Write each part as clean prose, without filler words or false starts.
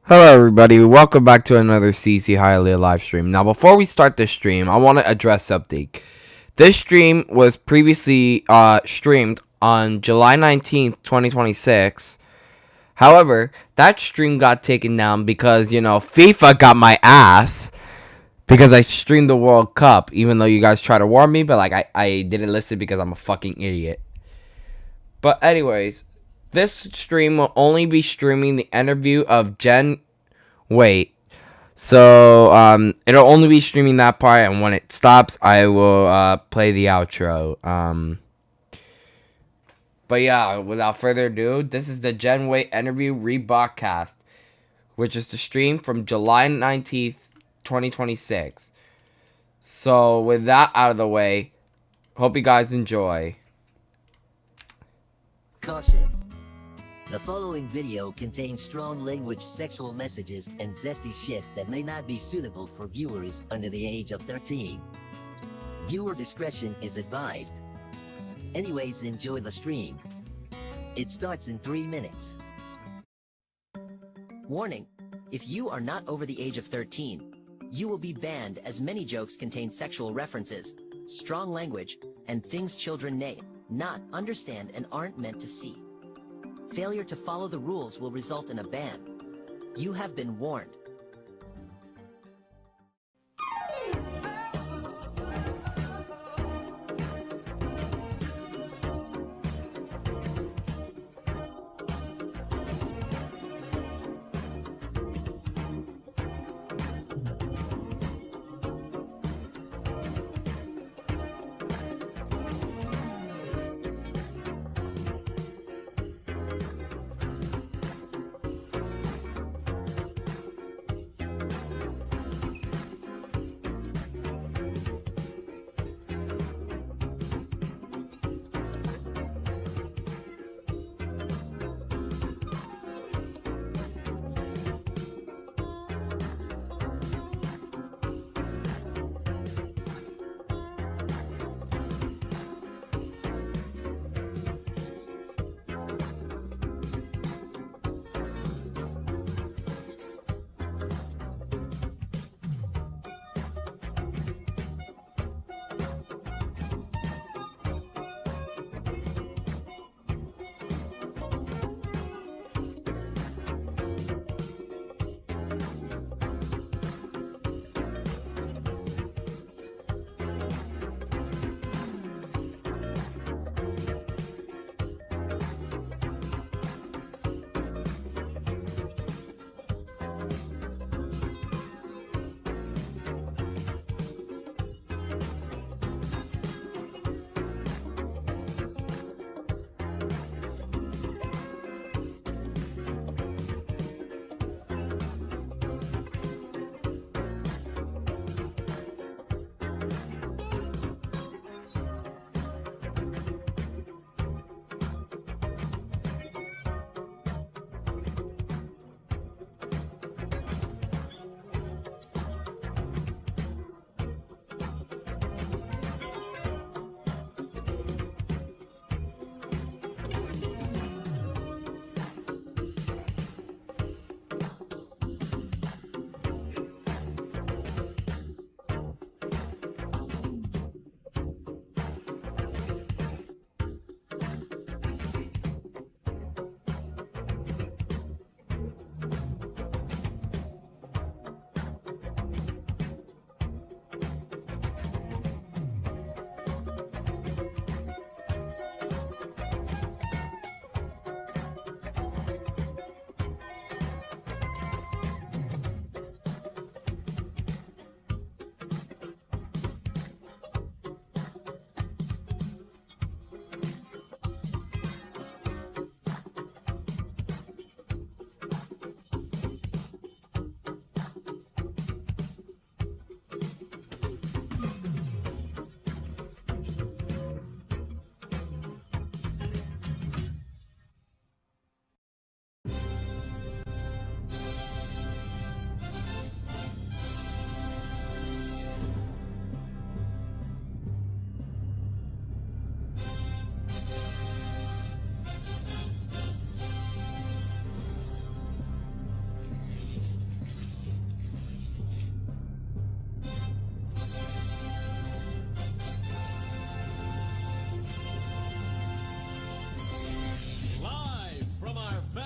Hello everybody, welcome back to another CEC Hialeah live stream. Now before we start this stream, I want to address something. This stream was previously streamed on July 19th, 2026. However, that stream got taken down because, FIFA got my ass because I streamed the World Cup, even though you guys tried to warn me, but I didn't listen because I'm a fucking idiot. But anyways, this stream will only be streaming the interview of Jenn Waitt. So, it'll only be streaming that part, and when it stops, I will, play the outro. But yeah, without further ado, this is the Jenn Waitt interview Rebrodcast, which is the stream from July 19th, 2026. So, with that out of the way, hope you guys enjoy. Caution. The following video contains strong language, sexual messages, and zesty shit that may not be suitable for viewers under the age of 13. Viewer discretion is advised. Anyways, enjoy the stream. It starts in 3 minutes. Warning: if you are not over the age of 13, you will be banned as many jokes contain sexual references, strong language, and things children may not understand and aren't meant to see. Failure to follow the rules will result in a ban. You have been warned.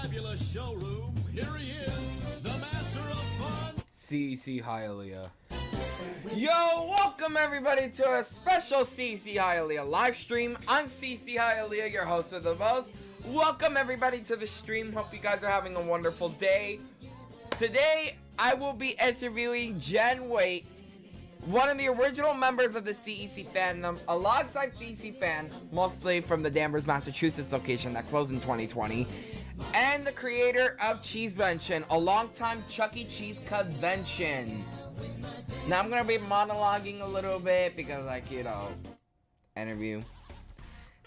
fabulous showroom, here he is, the master of fun. CEC Hialeah. Yo, welcome everybody to a special CEC Hialeah live stream. I'm CEC Hialeah, your host of the most. Welcome everybody to the stream. Hope you guys are having a wonderful day. Today, I will be interviewing Jenn Waitt, one of the original members of the CEC fandom, alongside CEC fan, mostly from the Danvers, Massachusetts location that closed in 2020, and the creator of Cheesevention, a longtime Chuck E. Cheese convention. Now I'm gonna be monologuing a little bit because, like, you know, interview.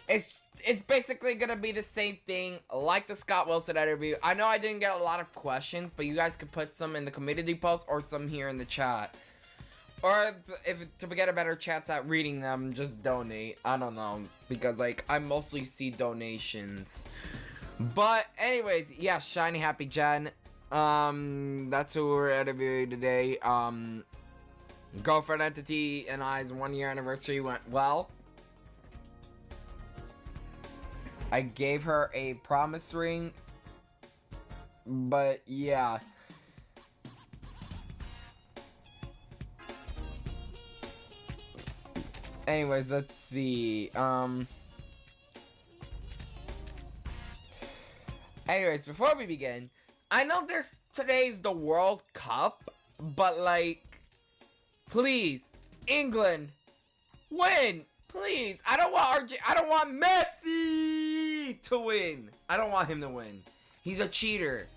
It's basically gonna be the same thing like the Scott Wilson interview. I know I didn't get a lot of questions, but you guys could put some in the community post or some here in the chat. Or if to get a better chance at reading them, just donate. I don't know, because like I mostly see donations. But anyways, yeah, shiny happy Jenn. That's who we're interviewing today. Girlfriend Entity and I's 1 year anniversary went well. I gave her a promise ring, but yeah. Anyways, let's see. Anyways, before we begin, I know today's the World Cup, but like, please, England, win, please. I don't want Messi to win. I don't want him to win. He's a cheater.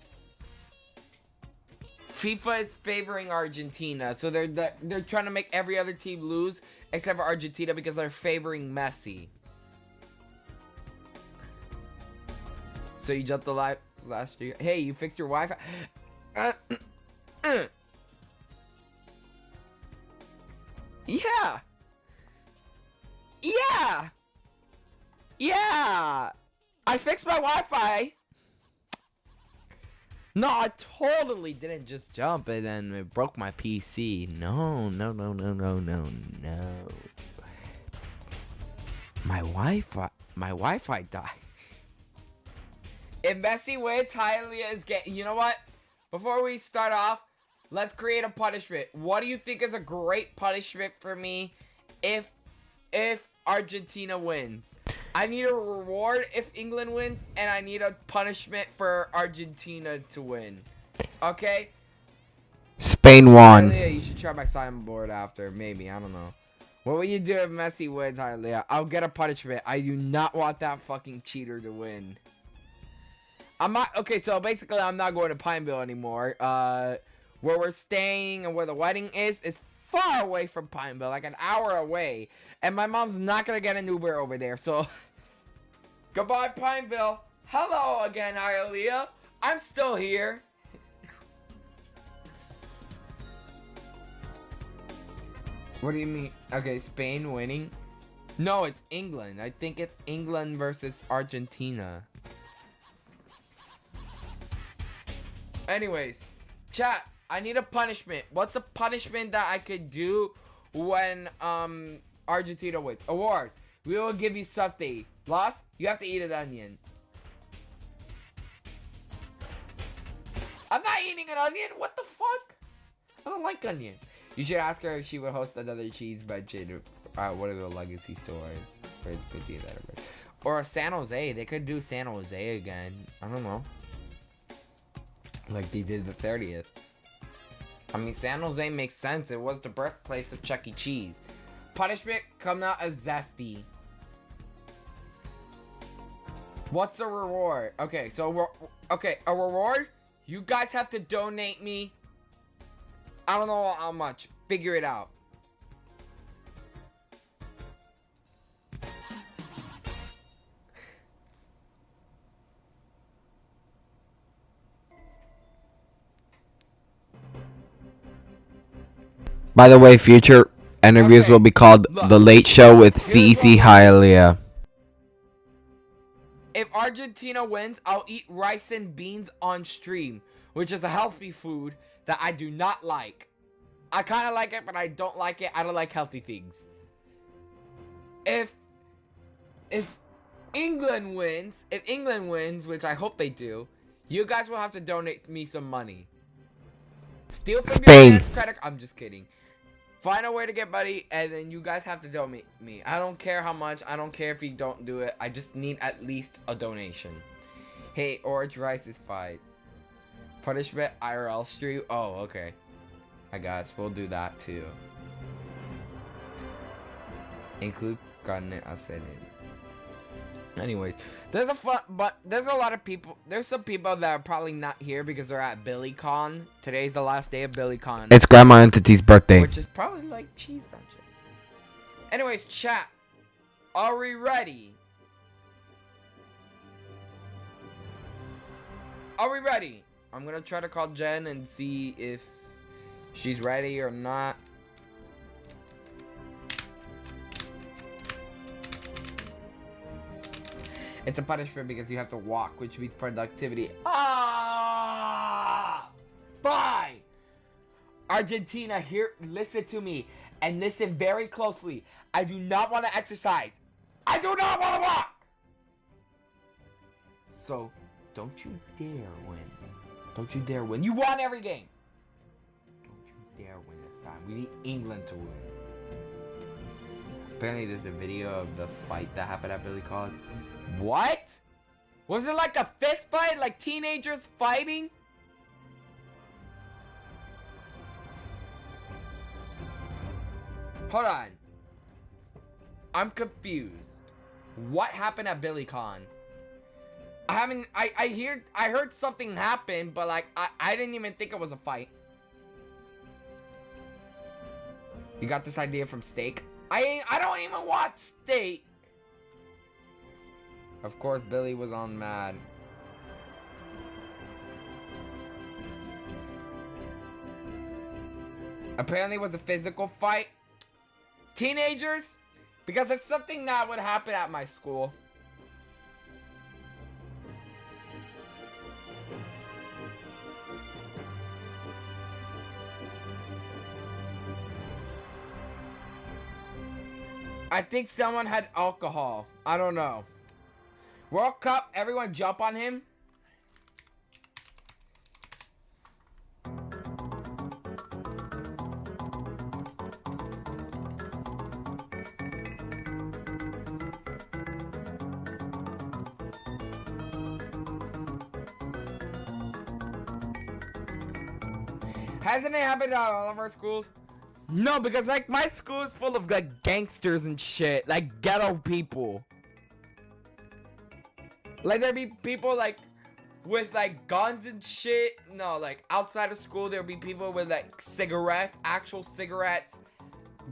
FIFA is favoring Argentina, so they're trying to make every other team lose except for Argentina because they're favoring Messi. So you jumped the last year. Hey, you fixed your Wi-Fi. Yeah. Yeah. Yeah. I fixed my Wi-Fi. No, I totally didn't just jump and then it broke my PC. No. My Wi-Fi died. If Messi wins, Hialeah is getting... You know what? Before we start off, let's create a punishment. What do you think is a great punishment for me if Argentina wins? I need a reward if England wins, and I need a punishment for Argentina to win. Okay? Spain won. Hialeah, you should try my sign board after. Maybe. I don't know. What will you do if Messi wins, Hialeah? I'll get a punishment. I do not want that fucking cheater to win. I'm not... Okay, so basically I'm not going to Pineville anymore. Where we're staying and where the wedding is far away from Pineville, like an hour away. And my mom's not gonna get an Uber over there, so... Goodbye, Pineville. Hello again, Hialeah. I'm still here. What do you mean? Okay, Spain winning? No, it's England. I think it's England versus Argentina. Anyways, chat, I need a punishment. What's a punishment that I could do when Argentina wins? Award. We will give you something. Lost? You have to eat an onion. I'm not eating an onion. What the fuck? I don't like onion. You should ask her if she would host another Cheesevention at one of the legacy stores. Or it's good to be that. Or San Jose. They could do San Jose again. I don't know. Like they did the 30th. I mean, San Jose makes sense. It was the birthplace of Chuck E. Cheese. Punishment come out as zesty. What's the reward? Okay, so a reward. You guys have to donate me. I don't know how much. Figure it out. By the way, future interviews will be called The Late Show with CEC Hialeah. If Argentina wins, I'll eat rice and beans on stream, which is a healthy food that I do not like. I kind of like it, but I don't like it. I don't like healthy things. If England wins, which I hope they do, You guys will have to donate me some money. Steal from Spain. your parents' credit. I'm just kidding. Find a way to get money, and then you guys have to donate me. I don't care how much. I don't care if you don't do it. I just need at least a donation. Hey, orange rice is fine. Punishment IRL stream. Oh, okay. I guess we'll do that too. Include carne asada. Anyways, there's a lot of people. There's some people that are probably not here because they're at BillyCon. Today's the last day of BillyCon. It's Grandma Entity's birthday. Which is probably like Cheesevention. Anyways, chat. Are we ready? Are we ready? I'm gonna try to call Jenn and see if she's ready or not. It's a punishment because you have to walk, which means productivity. Ah! Bye! Argentina, here, listen to me. And listen very closely. I do not want to exercise. I do not want to walk! So, don't you dare win. Don't you dare win. You won every game! Don't you dare win this time. We need England to win. Apparently there's a video of the fight that happened at BillyCon. What? Was it like a fist fight? Like teenagers fighting? Hold on. I'm confused. What happened at BillyCon? I heard something happen, but like I didn't even think it was a fight. You got this idea from Steak? I don't even watch Steak. Of course, Billy was on Mad. Apparently it was a physical fight. Teenagers? Because it's something that would happen at my school. I think someone had alcohol. I don't know. World Cup, everyone jump on him. Hasn't it happened at all of our schools? No, because like my school is full of like gangsters and shit, like ghetto people. Like there'd be people like with like guns and shit. No, like outside of school there'd be people with like cigarettes, actual cigarettes,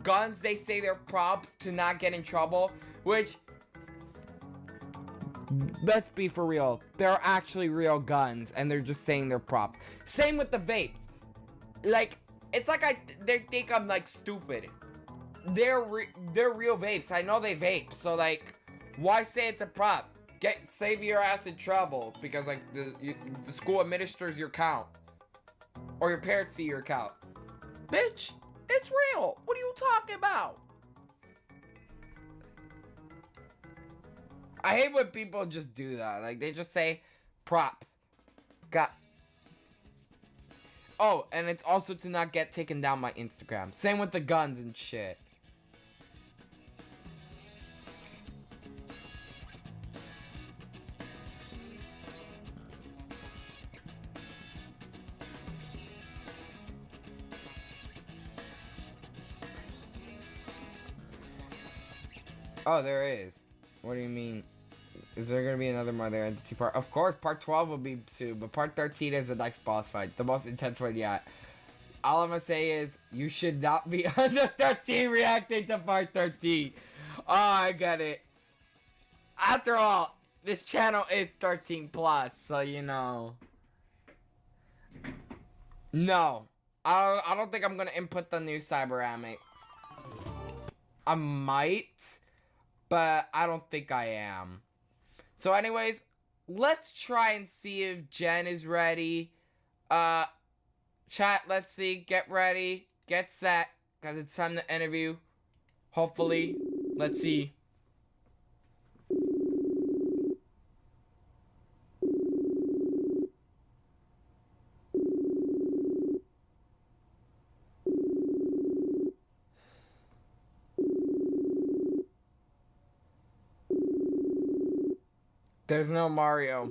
guns. They say they're props to not get in trouble, which, let's be for real, they're actually real guns and they're just saying they're props. Same with the vapes. Like it's like they think I'm like stupid. They're real vapes. I know they vape, so like why say it's a prop? Save your ass in trouble because like the school administers your count or your parents see your account. Bitch, it's real. What are you talking about? I hate when people just do that. Like they just say props. Oh, and it's also to not get taken down my Instagram. Same with the guns and shit. Oh, there is. What do you mean? Is there gonna be another Mother Entity part? Of course, part 12 will be soon, but part 13 is the next boss fight. The most intense one yet. All I'm gonna say is, you should not be under 13 reacting to part 13. Oh, I get it. After all, this channel is 13 plus, so you know. No. I don't think I'm gonna input the new Cyberamics. I might, but I don't think I am. So anyways, let's try and see if Jenn is ready. Chat, let's see. Get ready. Get set. Because it's time to interview. Hopefully. Let's see. There's no Mario.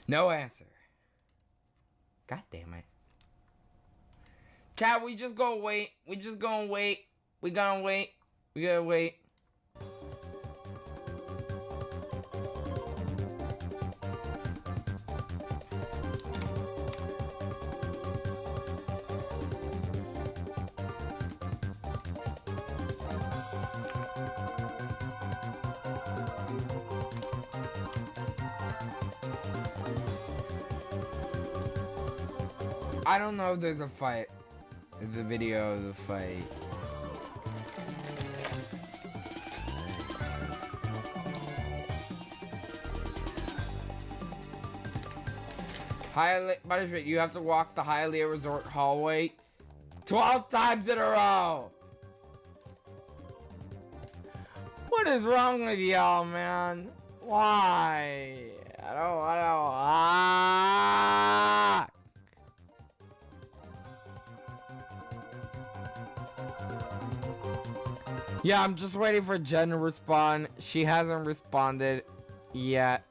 No answer. God damn it. Chat, we just go wait. We just gonna wait. We gonna wait. We gotta wait. I don't know if there's a fight. The video of the fight. Hialeah, you have to walk the Hialeah Resort hallway 12 times in a row. What is wrong with y'all, man? Why? I don't. Yeah, I'm just waiting for Jenn to respond. She hasn't responded yet.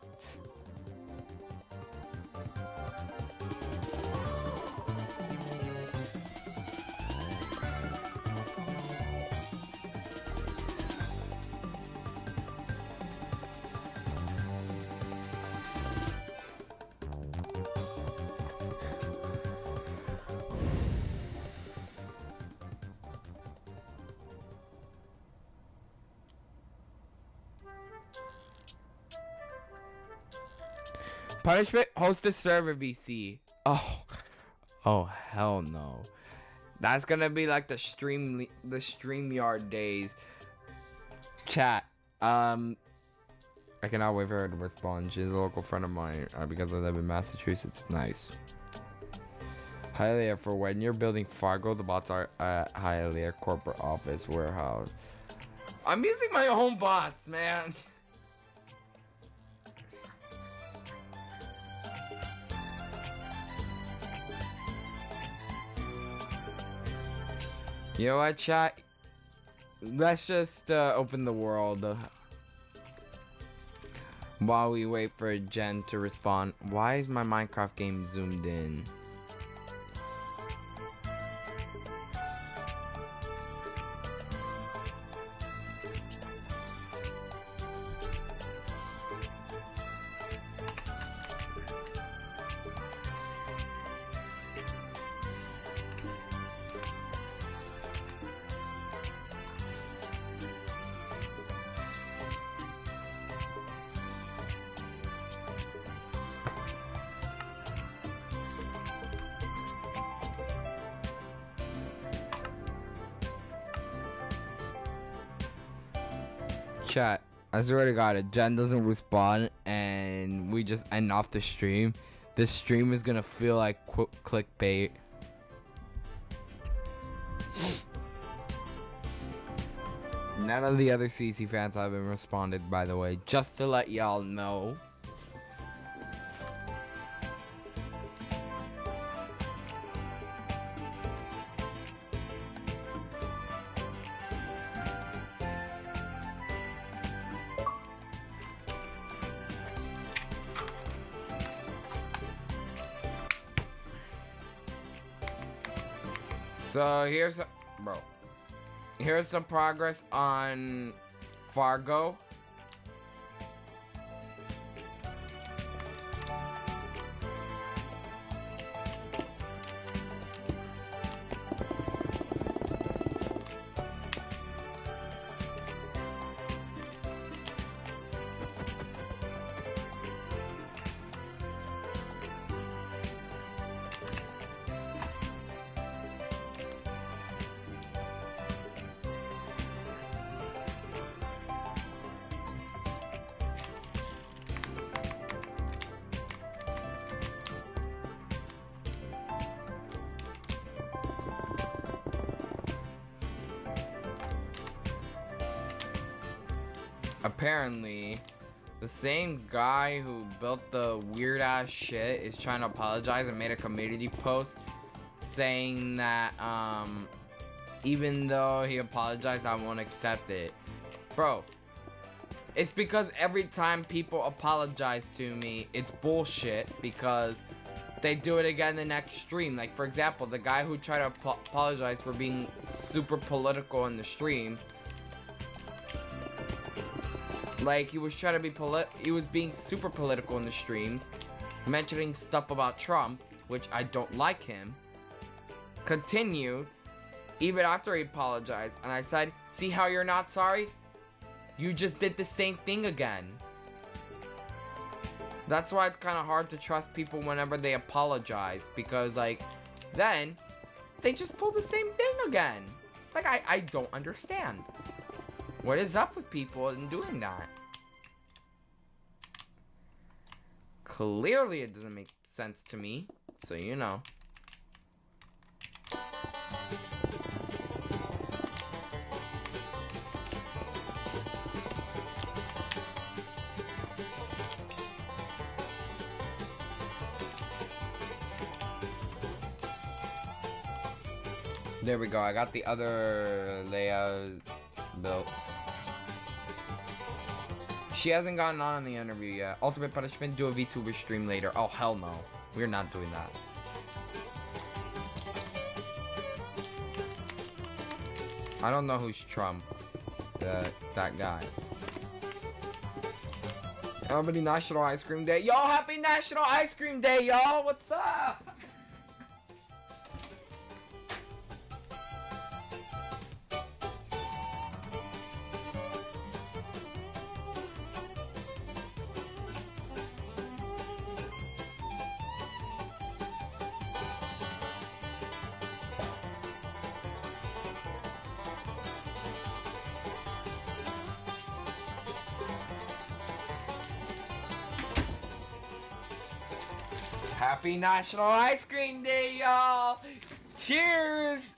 Punishment, host a server VC. Oh hell no. That's gonna be like the StreamYard days. Chat. I cannot wait for her to respond. She's a local friend of mine because I live in Massachusetts. Nice. Hialeah, for when you're building Fargo, the bots are at Hialeah corporate office warehouse. I'm using my own bots, man. You know what, chat? Let's just open the world while we wait for Jenn to respond. Why is my Minecraft game zoomed in? Chat, I swear to God, if Jenn doesn't respond and we just end off the stream, this stream is gonna feel like clickbait. None of the other CC fans haven't responded, by the way, just to let y'all know. So here's some progress on Fargo. apparently, the same guy who built the weird ass shit is trying to apologize and made a community post saying that, even though he apologized, I won't accept it. Bro, it's because every time people apologize to me, it's bullshit because they do it again the next stream. Like, for example, the guy who tried to apologize for being super political in the streams. Like, he was trying to be he was being super political in the streams, mentioning stuff about Trump, which I don't like him. Continued, even after he apologized, and I said, see how you're not sorry? You just did the same thing again. That's why it's kind of hard to trust people whenever they apologize, because, like, then they just pull the same thing again. Like, I don't understand. What is up with people in doing that? Clearly it doesn't make sense to me, so you know. There we go. I got the other layout built. She hasn't gotten on in the interview yet. Ultimate punishment, do a VTuber stream later. Oh, hell no. We're not doing that. I don't know who's Trump. That guy. Happy National Ice Cream Day. Yo, happy National Ice Cream Day, y'all. What's up? Happy National Ice Cream Day, y'all! Cheers!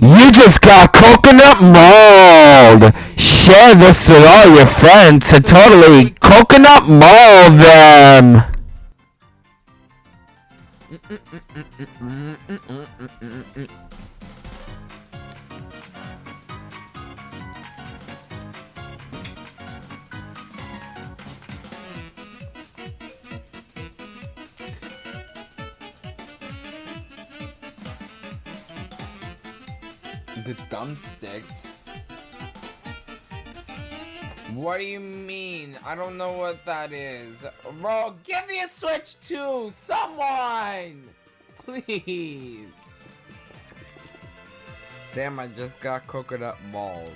You just got coconut mold. Share this with all your friends to totally coconut mold them. The thumbsticks? What do you mean? I don't know what that is. Bro, give me a Switch too! Someone! Please! Damn, I just got coconut ball.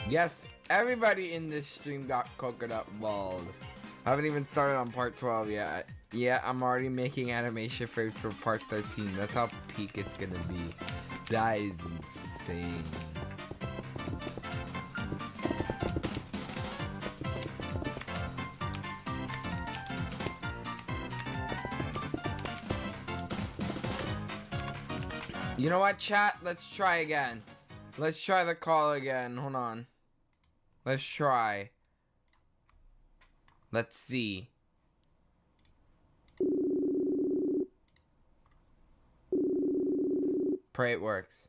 Yes, everybody in this stream got coconut balled. I haven't even started on part 12 yet. Yeah, I'm already making animation frames for part 13. That's how peak it's gonna be. That is insane. You know what, chat? Let's try again. Let's try the call again. Hold on. Let's try. Let's see. Pray it works.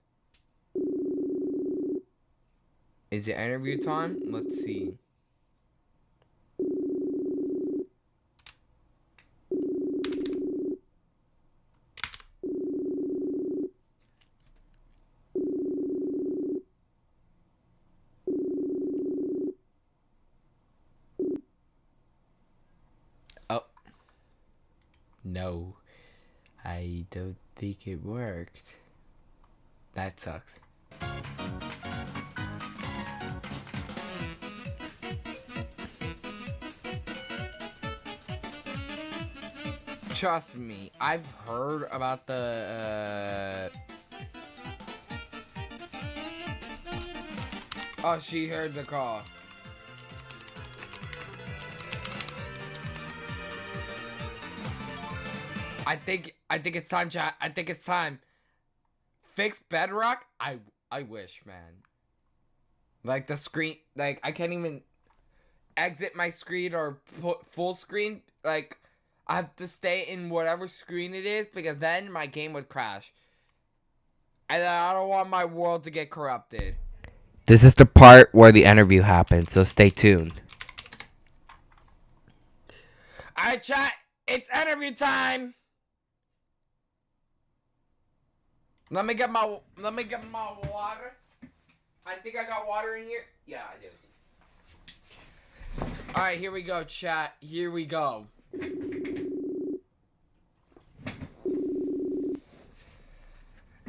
Is it interview time? Let's see. Oh. No. I don't think it worked. That sucks. Trust me, I've heard about the Oh, she heard the call. I think it's time, chat. I think it's time. Fix Bedrock? I wish, man. Like the screen, like I can't even exit my screen or put full screen. Like I have to stay in whatever screen it is because then my game would crash. And I don't want my world to get corrupted. This is the part where the interview happens, so stay tuned. Alright, chat, it's interview time. Let me get my water. I think I got water in here. Yeah, I do. Alright, here we go, chat. Here we go.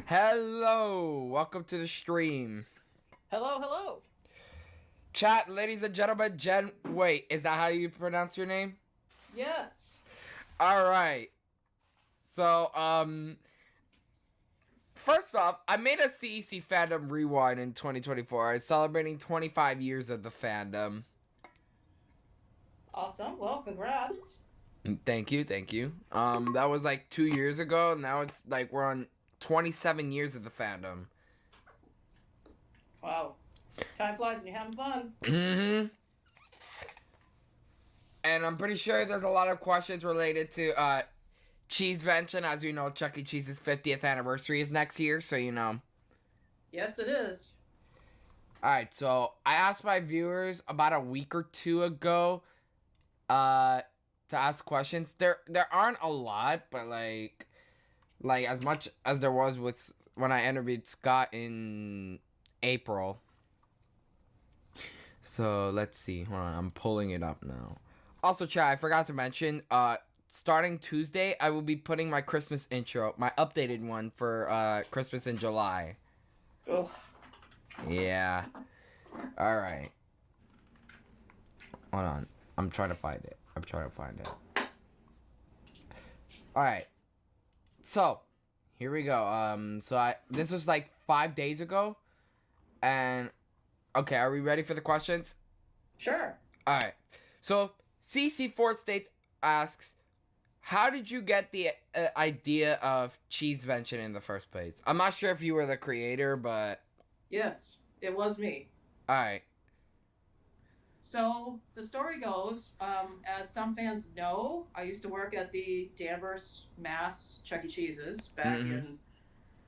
Hello, welcome to the stream. Hello, hello. Chat, ladies and gentlemen, Jenn, Waitt, is that how you pronounce your name? Yes. Alright. So, first off, I made a CEC fandom rewind in 2024. I'm celebrating 25 years of the fandom. Awesome. Well, congrats. Thank you, thank you. That was like 2 years ago. Now it's like we're on 27 years of the fandom. Wow. Time flies when you're having fun. Mm-hmm. And I'm pretty sure there's a lot of questions related to Cheesevention. As you know, Chuck E. Cheese's 50th anniversary is next year, so you know. Yes, it is. Alright, so I asked my viewers about a week or two ago to ask questions. There aren't a lot, but like as much as there was with when I interviewed Scott in April. So let's see. Hold on, I'm pulling it up now. Also, chat, I forgot to mention, starting Tuesday, I will be putting my Christmas intro, my updated one for Christmas in July. Ugh. Yeah. Alright. Hold on. I'm trying to find it. Alright. So, here we go. This was like 5 days ago. And, okay, are we ready for the questions? Sure. Alright. So, CC Fort States asks, how did you get the idea of Cheesevention in the first place? I'm not sure if you were the creator, but... Yes, it was me. Alright. So, the story goes, as some fans know, I used to work at the Danvers, Mass Chuck E. Cheese's back in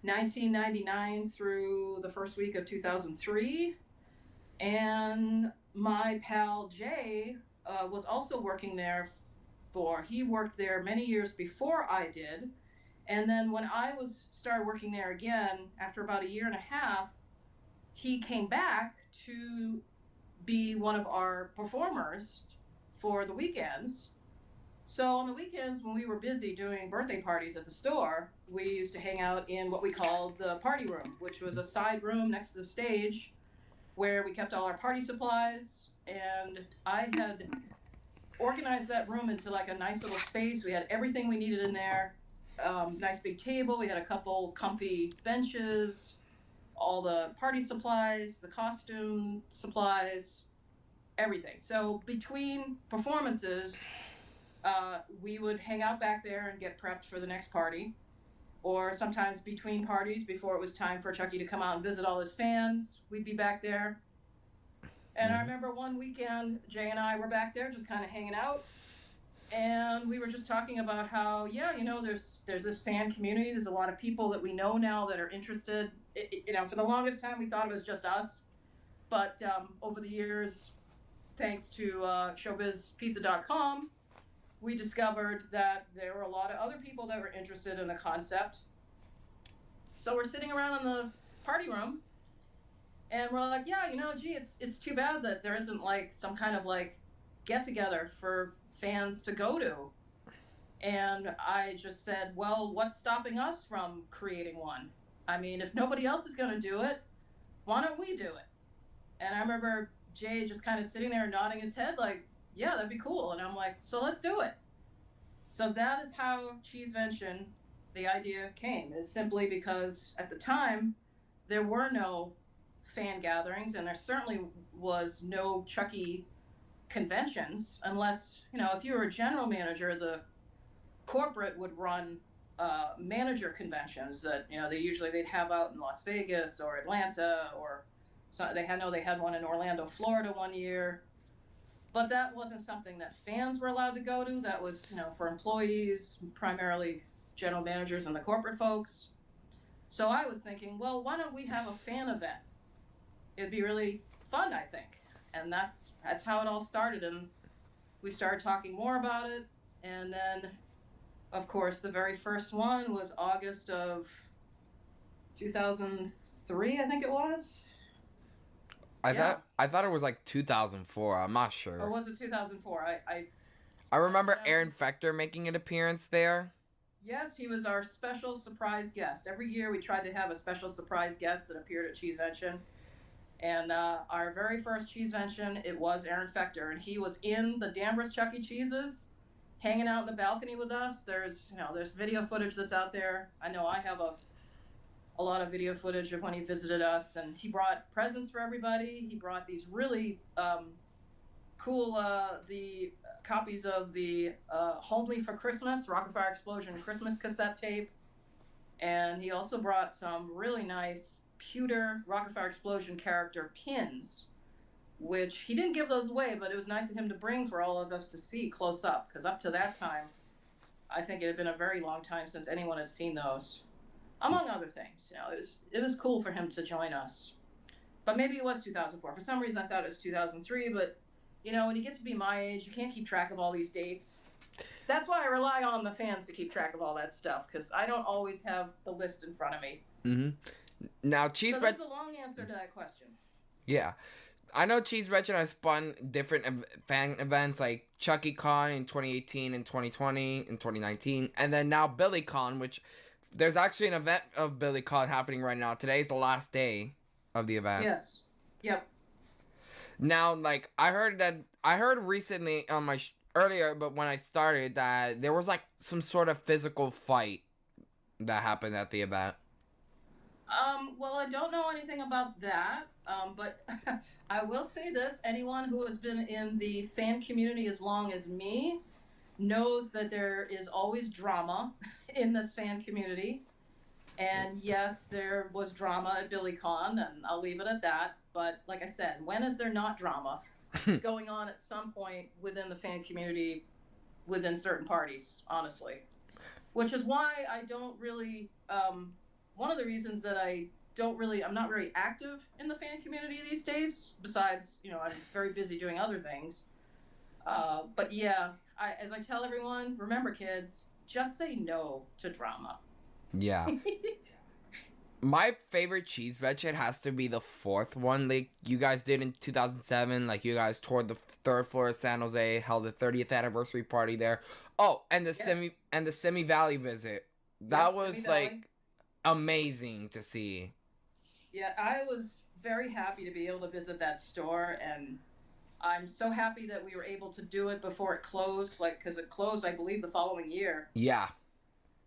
1999 through the first week of 2003. And my pal Jay was also working there he worked there many years before I did. And then when I started working there again, after about a year and a half, he came back to be one of our performers for the weekends. So on the weekends when we were busy doing birthday parties at the store, we used to hang out in what we called the party room, which was a side room next to the stage where we kept all our party supplies. And I had organized that room into like a nice little space. We had everything we needed in there. Nice big table. We had a couple comfy benches, all the party supplies, the costume supplies, everything. So between performances, we would hang out back there and get prepped for the next party. or sometimes between parties before it was time for Chucky to come out and visit all his fans. We'd be back there. And I remember one weekend, Jay and I were back there just kind of hanging out. And we were just talking about how, yeah, you know, there's this fan community. There's a lot of people that we know now that are interested. You know, for the longest time, we thought it was just us. But over the years, thanks to showbizpizza.com, we discovered that there were a lot of other people that were interested in the concept. So we're sitting around in the party room, and we're like, yeah, you know, gee, it's too bad that there isn't like some kind of like get together for fans to go to. And I just said, well, what's stopping us from creating one? I mean, if nobody else is going to do it, why don't we do it? And I remember Jay just kind of sitting there nodding his head like, yeah, that'd be cool. And I'm like, so let's do it. So that is how Cheesevention, the idea came. It's simply because at the time, there were no fan gatherings, and there certainly was no Chucky conventions, unless, you know, if you were a general manager, the corporate would run manager conventions that, you know, they'd have out in Las Vegas or Atlanta, or so they had one in Orlando, Florida one year. But that wasn't something that fans were allowed to go to. That was, you know, for employees, primarily general managers and the corporate folks. So I was thinking, well, why don't we have a fan event? It'd be really fun, I think. And that's how it all started. And we started talking more about it. And then, of course, the very first one was August of 2003, I think it was. I thought it was like 2004. I'm not sure. Or was it 2004? I remember Aaron Fector making an appearance there. Yes, he was our special surprise guest. Every year we tried to have a special surprise guest that appeared at Cheesevention. And our very first Cheesevention, it was Aaron Fector, and he was in the Danvers Chuck E. Cheese's, hanging out in the balcony with us. There's video footage that's out there. I know I have a lot of video footage of when he visited us, and he brought presents for everybody. He brought these really cool the copies of the Homely for Christmas, Rockafire Explosion Christmas cassette tape, and he also brought some really nice pewter Rockafire Explosion character pins, which he didn't give those away, but it was nice of him to bring for all of us to see close up, because up to that time, I think it had been a very long time since anyone had seen those. Among other things, you know, it was cool for him to join us. But maybe it was 2004. For some reason, I thought it was 2003. But, you know, when you get to be my age, you can't keep track of all these dates. That's why I rely on the fans to keep track of all that stuff, because I don't always have the list in front of me. Mm-hmm. Now, So that's the long answer to that question. Yeah. I know Cheesevention has spun different fan events like Chucky Con in 2018 and 2020 and 2019, and then now Billy Con, which there's actually an event of Billy Con happening right now. Today's the last day of the event. Yes. Yep. Now, like, I heard recently on my earlier, but when I started, that there was like some sort of physical fight that happened at the event. Well, I don't know anything about that, but I will say this. Anyone who has been in the fan community as long as me knows that there is always drama in this fan community. And yes, there was drama at BillyCon, and I'll leave it at that. But like I said, when is there not drama going on at some point within the fan community, within certain parties, honestly? Which is why I don't really, one of the reasons that I'm not very active in the fan community these days, besides, you know, I'm very busy doing other things. But yeah, as I tell everyone, remember kids, just say no to drama. Yeah. My favorite Cheesevention has to be the fourth one, like you guys did in 2007. Like you guys toured the third floor of San Jose, held the 30th anniversary party there. Oh, and the Simi Valley visit. That was like amazing to see. Yeah, I was very happy to be able to visit that store, and I'm so happy that we were able to do it before it closed, because it closed, I believe, the following year. Yeah.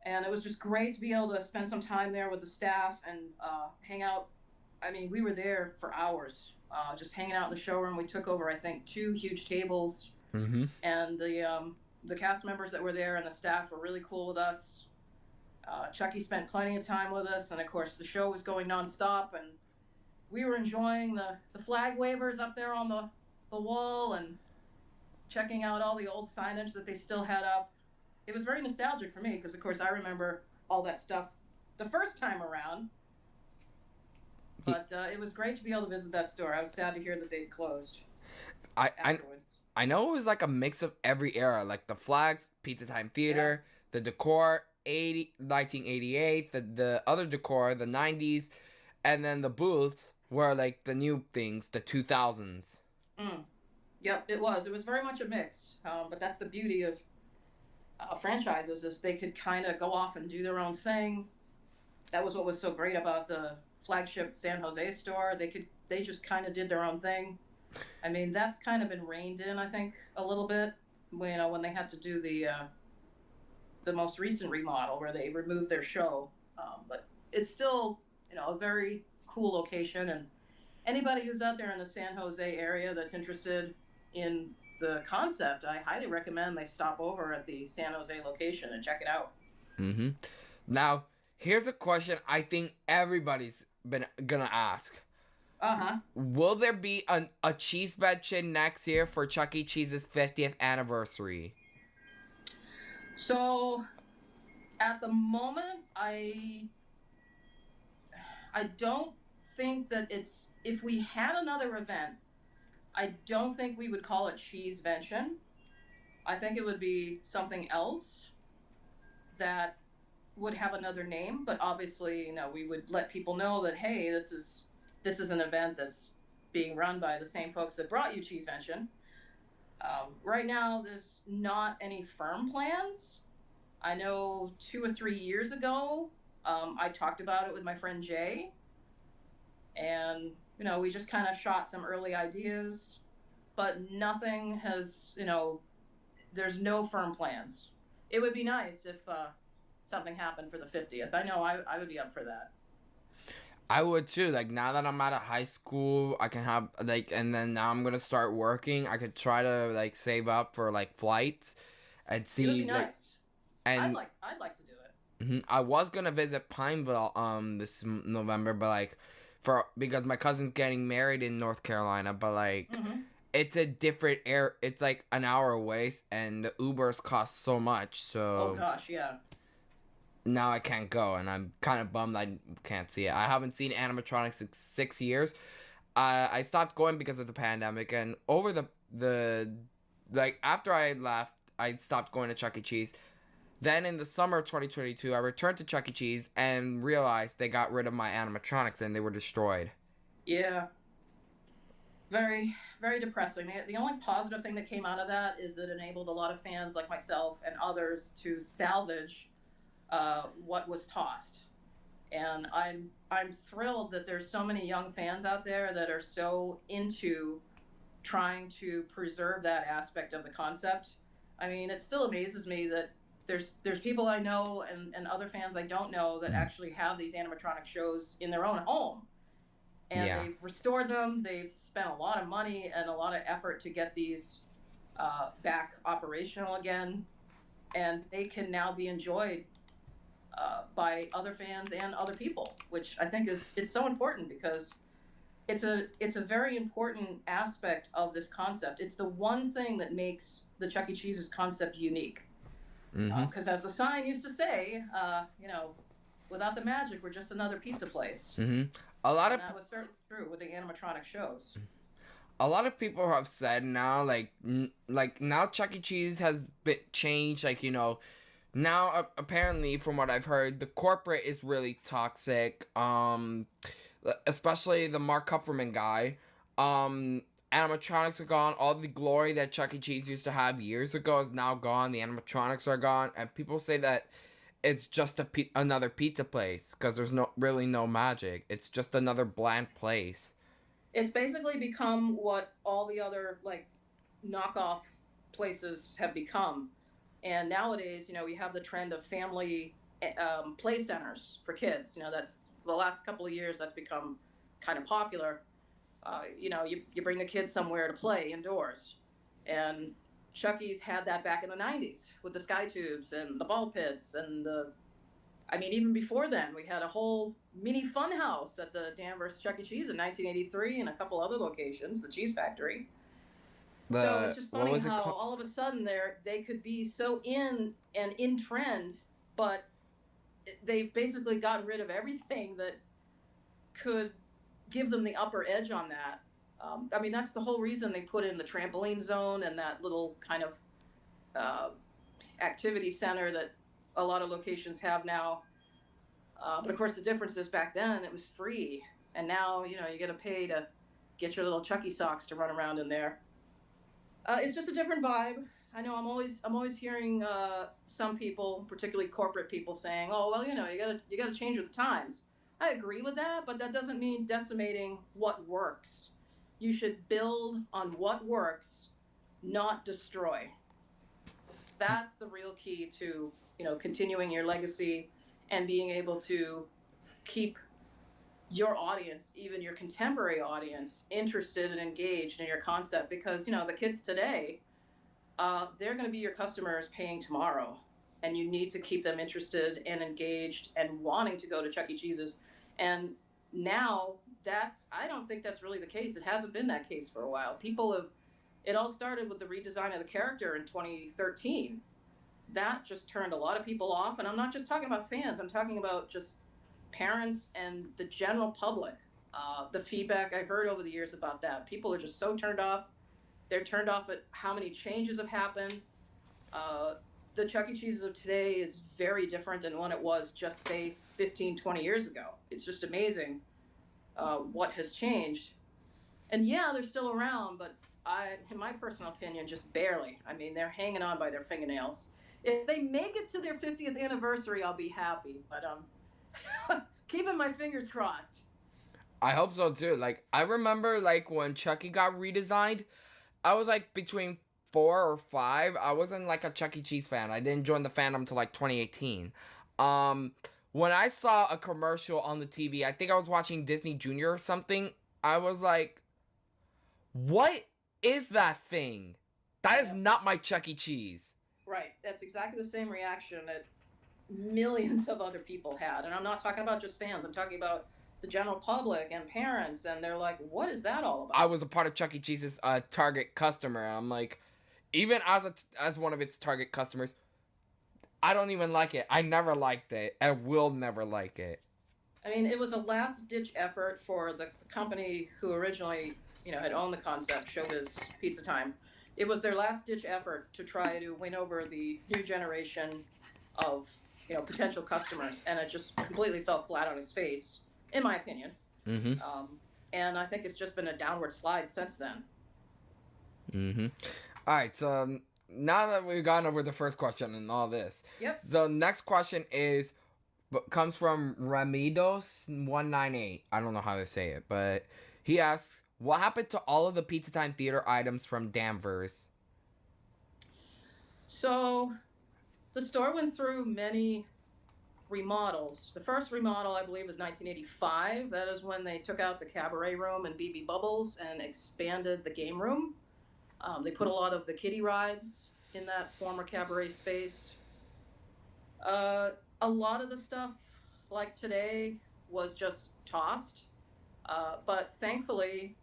And it was just great to be able to spend some time there with the staff and hang out. I mean, we were there for hours, just hanging out in the showroom. We took over, I think, 2 huge tables. Mm-hmm. And the cast members that were there and the staff were really cool with us. Chucky spent plenty of time with us, and of course the show was going nonstop, and we were enjoying the flag wavers up there on the wall and checking out all the old signage that they still had up. It was very nostalgic for me because, of course, I remember all that stuff the first time around. But it was great to be able to visit that store. I was sad to hear that they'd closed afterwards. I know it was like a mix of every era, like the flags, Pizza Time Theater, the decor, 1988, the other decor, the 90s, and then the booths were like the new things, the 2000s. Yep, it was. It was very much a mix. But that's the beauty of franchises, is they could kind of go off and do their own thing. That was what was so great about the flagship San Jose store. They just kind of did their own thing. I mean, that's kind of been reined in, I think, a little bit. When they had to do the most recent remodel where they removed their show. But it's still, a very cool location, and anybody who's out there in the San Jose area that's interested in the concept, I highly recommend they stop over at the San Jose location and check it out. Mm-hmm. Now, here's a question I think everybody's gonna ask. Will there be a Cheesevention next year for Chuck E. Cheese's 50th anniversary? So, at the moment, I don't think that it's... If we had another event, I don't think we would call it Cheesevention. I think it would be something else that would have another name, but obviously, we would let people know that, hey, this is an event that's being run by the same folks that brought you Cheesevention. Right now, there's not any firm plans. I know 2 or 3 years ago, I talked about it with my friend Jay, and we just kind of shot some early ideas, but nothing has, there's no firm plans. It would be nice if something happened for the 50th. I know I would be up for that. I would too. Like, now that I'm out of high school, I can have and then now I'm gonna start working. I could try to save up for flights and see. It would be nice. And I'd like to do it. Mm-hmm. I was gonna visit Pineville this November, but because my cousin's getting married in North Carolina, but it's a different air. It's like an hour away, and the Ubers cost so much. So oh gosh, yeah. Now I can't go, and I'm kind of bummed I can't see it. I haven't seen animatronics in 6 years. I stopped going because of the pandemic, and over the after I left, I stopped going to Chuck E. Cheese. Then in the summer of 2022, I returned to Chuck E. Cheese and realized they got rid of my animatronics and they were destroyed. Yeah. Very, very depressing. The only positive thing that came out of that is that it enabled a lot of fans like myself and others to salvage what was tossed. And I'm thrilled that there's so many young fans out there that are so into trying to preserve that aspect of the concept. I mean, it still amazes me that there's people I know and other fans I don't know that actually have these animatronic shows in their own home. And they've restored them. They've spent a lot of money and a lot of effort to get these back operational again. And they can now be enjoyed by other fans and other people, which I think it's so important because it's a very important aspect of this concept. It's the one thing that makes the Chuck E. Cheese's concept unique. Because as the sign used to say, without the magic, we're just another pizza place. Mm-hmm. That was certainly true with the animatronic shows. A lot of people have said now, now Chuck E. Cheese has been changed. Now apparently, from what I've heard, the corporate is really toxic. Especially the Mark Kupferman guy. Animatronics are gone. All the glory that Chuck E. Cheese used to have years ago is now gone. The animatronics are gone, and people say that it's just another pizza place because there's really no magic. It's just another bland place. It's basically become what all the other knockoff places have become, and nowadays, we have the trend of family play centers for kids. That's for the last couple of years that's become kind of popular. You bring the kids somewhere to play indoors. And Chuck E.'s had that back in the 90s with the sky tubes and the ball pits and I mean, even before then, we had a whole mini fun house at the Danvers Chuck E. Cheese in 1983 and a couple other locations, the Cheese Factory. So it's just What funny was it how called? all of a sudden they could be so in trend, but they've basically gotten rid of everything that could give them the upper edge on that. I mean, that's the whole reason they put in the trampoline zone and that little kind of activity center that a lot of locations have now. But of course, the difference is back then it was free, and now you got to pay to get your little Chucky socks to run around in there. It's just a different vibe. I know I'm always hearing some people, particularly corporate people, saying, "Oh, well, you gotta change with the times." I agree with that, but that doesn't mean decimating what works. You should build on what works, not destroy. That's the real key to continuing your legacy and being able to keep your audience, even your contemporary audience, interested and engaged in your concept, because the kids today, they're going to be your customers paying tomorrow, and you need to keep them interested and engaged and wanting to go to Chuck E. Cheese's. And now I don't think that's really the case. It hasn't been that case for a while. It all started with the redesign of the character in 2013. That just turned a lot of people off, and I'm not just talking about fans. I'm talking about just parents and the general public. The feedback I heard over the years about that, people are just so turned off. They're turned off at how many changes have happened. The Chuck E. Cheese's of today is very different than when it was just, say, 15, 20 years ago. It's just amazing what has changed. And yeah, they're still around, but in my personal opinion, just barely. I mean, they're hanging on by their fingernails. If they make it to their 50th anniversary, I'll be happy. But keeping my fingers crossed. I hope so too. Like, I remember like when Chucky got redesigned, I was like between 4 or 5. I wasn't like a Chuck E. Cheese fan. I didn't join the fandom until like 2018. When I saw a commercial on the TV, I think I was watching Disney Junior or something. I was like, what is that thing? That is not my Chuck E. Cheese. Right. That's exactly the same reaction that millions of other people had. And I'm not talking about just fans. I'm talking about the general public and parents. And they're like, what is that all about? I was a part of Chuck E. Cheese's target customer. And I'm like, even as one of its target customers, I don't even like it. I never liked it. I will never like it. I mean, it was a last-ditch effort for the company who originally, had owned the concept, Showbiz Pizza Time. It was their last-ditch effort to try to win over the new generation of, potential customers, and it just completely fell flat on its face, in my opinion. Mm-hmm. And I think it's just been a downward slide since then. Mm-hmm. All right, so now that we've gone over the first question and all this, Yep. So next question comes from Ramidos198. I don't know how to say it, but he asks, what happened to all of the Pizza Time Theater items from Danvers? So the store went through many remodels. The first remodel, I believe, was 1985. That is when they took out the cabaret room and BB Bubbles and expanded the game room. They put a lot of the kiddie rides in that former cabaret space. A lot of the stuff, like today, was just tossed. But thankfully,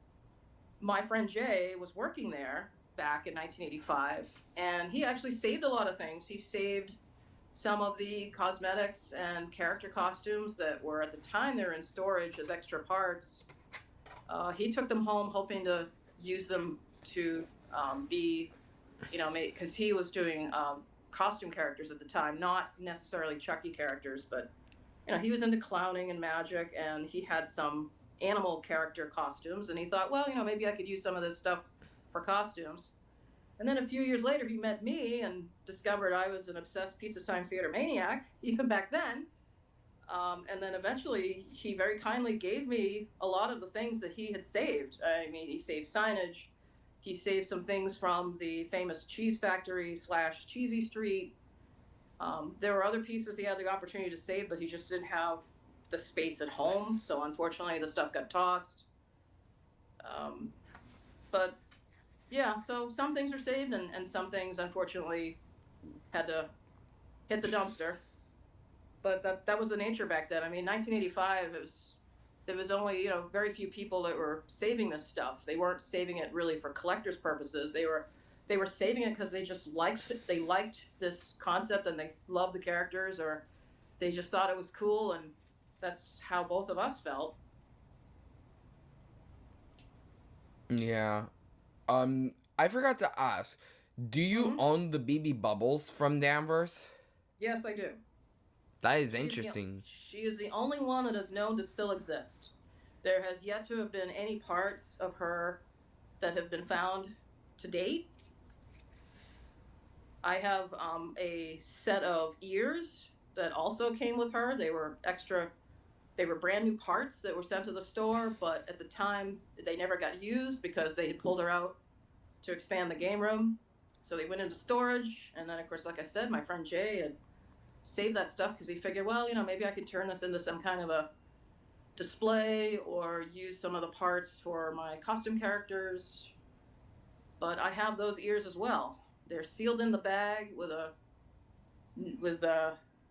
my friend Jay was working there back in 1985, and he actually saved a lot of things. He saved some of the cosmetics and character costumes that were, at the time, they were in storage as extra parts. He took them home hoping to use them to be, because he was doing costume characters at the time, not necessarily Chucky characters, but, he was into clowning and magic, and he had some animal character costumes, and he thought, well, maybe I could use some of this stuff for costumes. And then a few years later, he met me and discovered I was an obsessed Pizza Time Theater maniac, even back then. And then eventually, he very kindly gave me a lot of the things that he had saved. I mean, he saved signage. He saved some things from the famous Cheese Factory / Cheesy Street. There were other pieces he had the opportunity to save, but he just didn't have the space at home, so unfortunately the stuff got tossed. But yeah, so some things are saved and some things unfortunately had to hit the dumpster. but that was the nature back then. I mean, 1985, there was only, very few people that were saving this stuff. They weren't saving it really for collectors purposes. They were saving it because they just liked it. They liked this concept and they loved the characters, or they just thought it was cool, and that's how both of us felt. Yeah. I forgot to ask. Do you own the BB Bubbles from Danvers? Yes, I do. That is interesting. She is the only one that is known to still exist. There has yet to have been any parts of her that have been found to date. I have a set of ears that also came with her. They were brand new parts that were sent to the store, but at the time they never got used because they had pulled her out to expand the game room. So they went into storage, and then of course, like I said, my friend Jay had saved that stuff because he figured, well, maybe I could turn this into some kind of a display or use some of the parts for my costume characters. But I have those ears as well. They're sealed in the bag with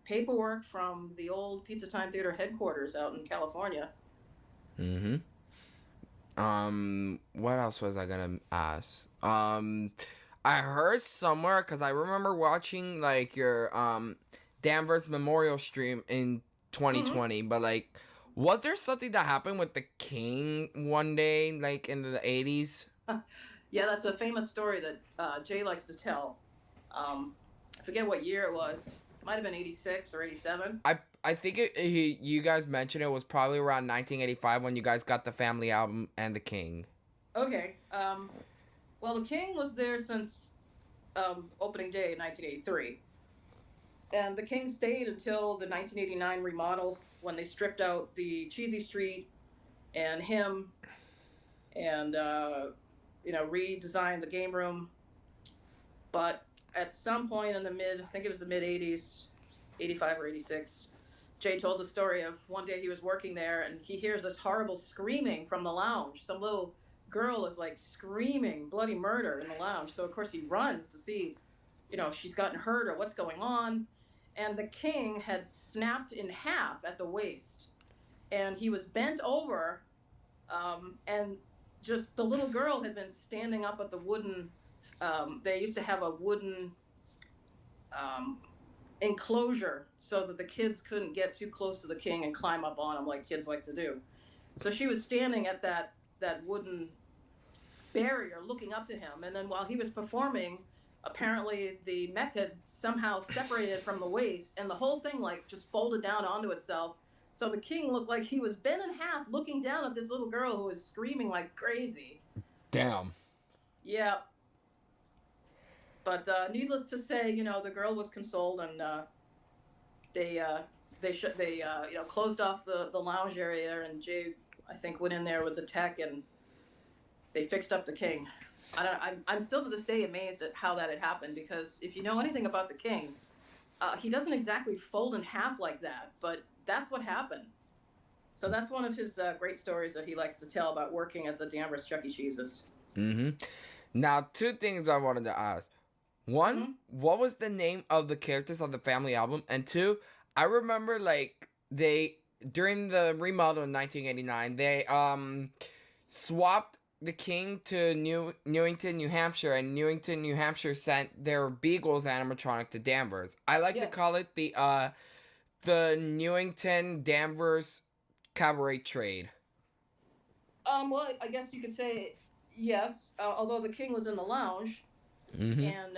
paperwork from the old Pizza Time Theater headquarters out in California. Mm-hmm. What else was I gonna ask? I heard somewhere, because I remember watching, like, your, Danvers Memorial stream in 2020, but, like, was there something that happened with the king one day, like, in the 80s? Yeah, that's a famous story that Jay likes to tell. I forget what year it was. It might have been 86 or 87. I think you guys mentioned it was probably around 1985 when you guys got the family album and the king. Okay. Well, the king was there since opening day in 1983. And the king stayed until the 1989 remodel when they stripped out the Cheesy Street and him and, redesigned the game room. But at some point in I think it was the mid 80s, 85 or 86, Jay told the story of one day he was working there and he hears this horrible screaming from the lounge. Some little girl is like screaming bloody murder in the lounge. So of course he runs to see, if she's gotten hurt or what's going on. And the king had snapped in half at the waist. And he was bent over, and just the little girl had been standing up at the wooden, they used to have a wooden enclosure so that the kids couldn't get too close to the king and climb up on him like kids like to do. So she was standing at that wooden barrier looking up to him. And then while he was performing, apparently the mech had somehow separated from the waist and the whole thing like just folded down onto itself. So the king looked like he was bent in half looking down at this little girl who was screaming like crazy. Damn. Yeah. But needless to say, the girl was consoled, and they closed off the lounge area, and Jay, I think, went in there with the tech, and they fixed up the king. I'm still to this day amazed at how that had happened, because if you know anything about the king, he doesn't exactly fold in half like that, but that's what happened. So that's one of his great stories that he likes to tell about working at the Danvers Chuck E. Cheese's. Mm-hmm. Now, two things I wanted to ask. One, what was the name of the characters on the family album? And two, I remember, like, during the remodel in 1989, they swapped the king to Newington, New Hampshire, and Newington, New Hampshire sent their Beagles animatronic to Danvers. I like to call it the Newington Danvers Cabaret Trade. Well, I guess you could say yes, although the king was in the lounge, and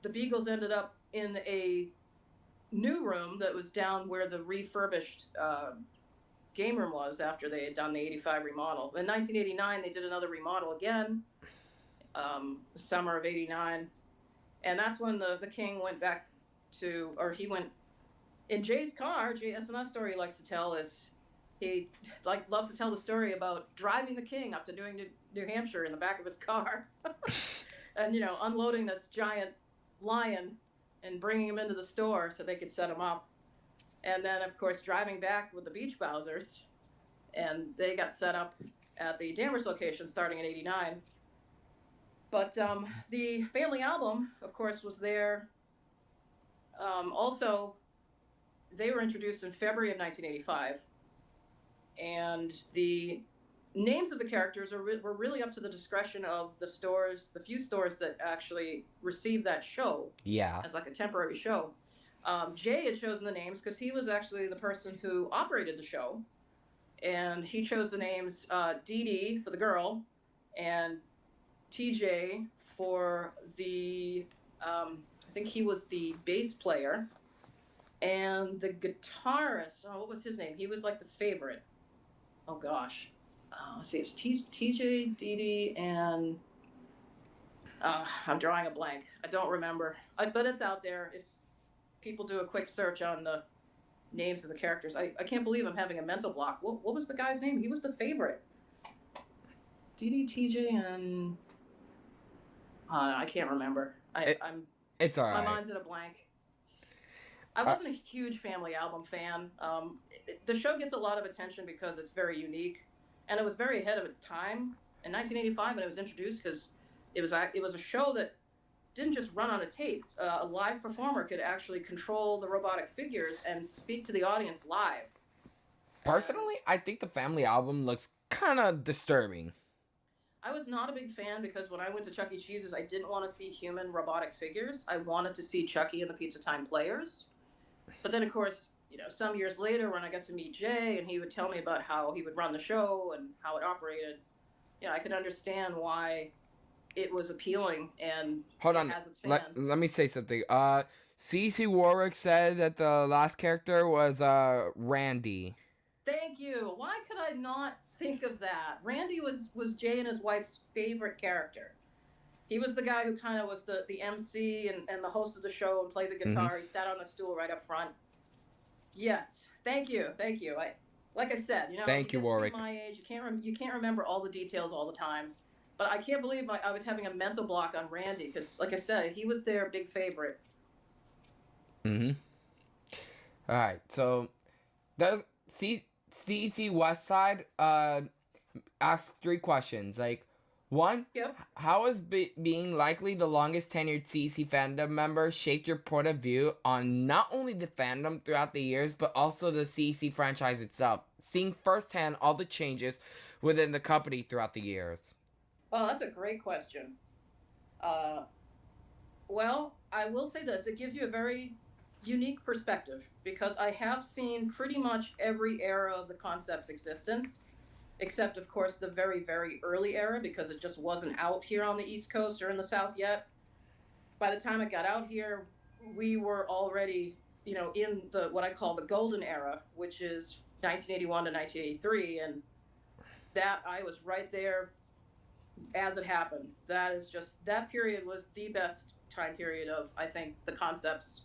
the Beagles ended up in a new room that was down where the refurbished game room was after they had done the 85 remodel. In 1989, they did another remodel again, summer of 89, and that's when the king went back to, or he went in Jay's car. Jay, that's another story he likes to tell, is he loves to tell the story about driving the king up to New Hampshire in the back of his car and unloading this giant lion and bringing him into the store so they could set him up. And then, of course, driving back with the Beach Bowsers, and they got set up at the Danvers location starting in 89. But the family album, of course, was there. Also, they were introduced in February of 1985, and the names of the characters were really up to the discretion of the stores, the few stores that actually received that show Yeah. as like a temporary show. Jay had chosen the names because he was actually the person who operated the show, and he chose the names Dee Dee for the girl, and TJ for the I think he was the bass player, and the guitarist. Oh, what was his name? He was like the favorite. Oh gosh, let's see. It was TJ, Dee Dee, and I'm drawing a blank. I don't remember. But it's out there. If people do a quick search on the names of the characters, I can't believe I'm having a mental block. What was the guy's name? He was the favorite. Dee Dee, TJ, and I can't remember. It's all My right. mind's at a blank. I wasn't a huge Family Album fan. The show gets a lot of attention because it's very unique, and it was very ahead of its time in 1985 when it was introduced, because it was a show that didn't just run on a tape. A live performer could actually control the robotic figures and speak to the audience live. Personally, I think the Family Album looks kind of disturbing. I was not a big fan because when I went to Chuck E. Cheese's, I didn't want to see human robotic figures. I wanted to see Chucky and the Pizza Time Players. But then, of course, some years later when I got to meet Jay and he would tell me about how he would run the show and how it operated, I could understand why it was appealing and Hold on. it has its fans. Let me say something. CC Warwick said that the last character was Randy. Thank you. Why could I not think of that? Randy was Jay and his wife's favorite character. He was the guy who kind of was the MC and the host of the show and played the guitar. Mm-hmm. He sat on the stool right up front. Yes. Thank you. Like I said, Thank you, Warwick. My age, you can't remember all the details all the time. But I can't believe I was having a mental block on Randy because, like I said, he was their big favorite. Mm-hmm. All right. So, does CEC West Side ask 3 questions. Like, 1, Yep. how has being likely the longest tenured CEC fandom member shaped your point of view on not only the fandom throughout the years, but also the CEC franchise itself, seeing firsthand all the changes within the company throughout the years? Oh, that's a great question. Well, I will say this. It gives you a very unique perspective because I have seen pretty much every era of the concept's existence, except, of course, the very, very early era because it just wasn't out here on the East Coast or in the South yet. By the time it got out here, we were already, in the what I call the golden era, which is 1981 to 1983, and that I was right there as it happened. That period was the best time period of, I think, the concept's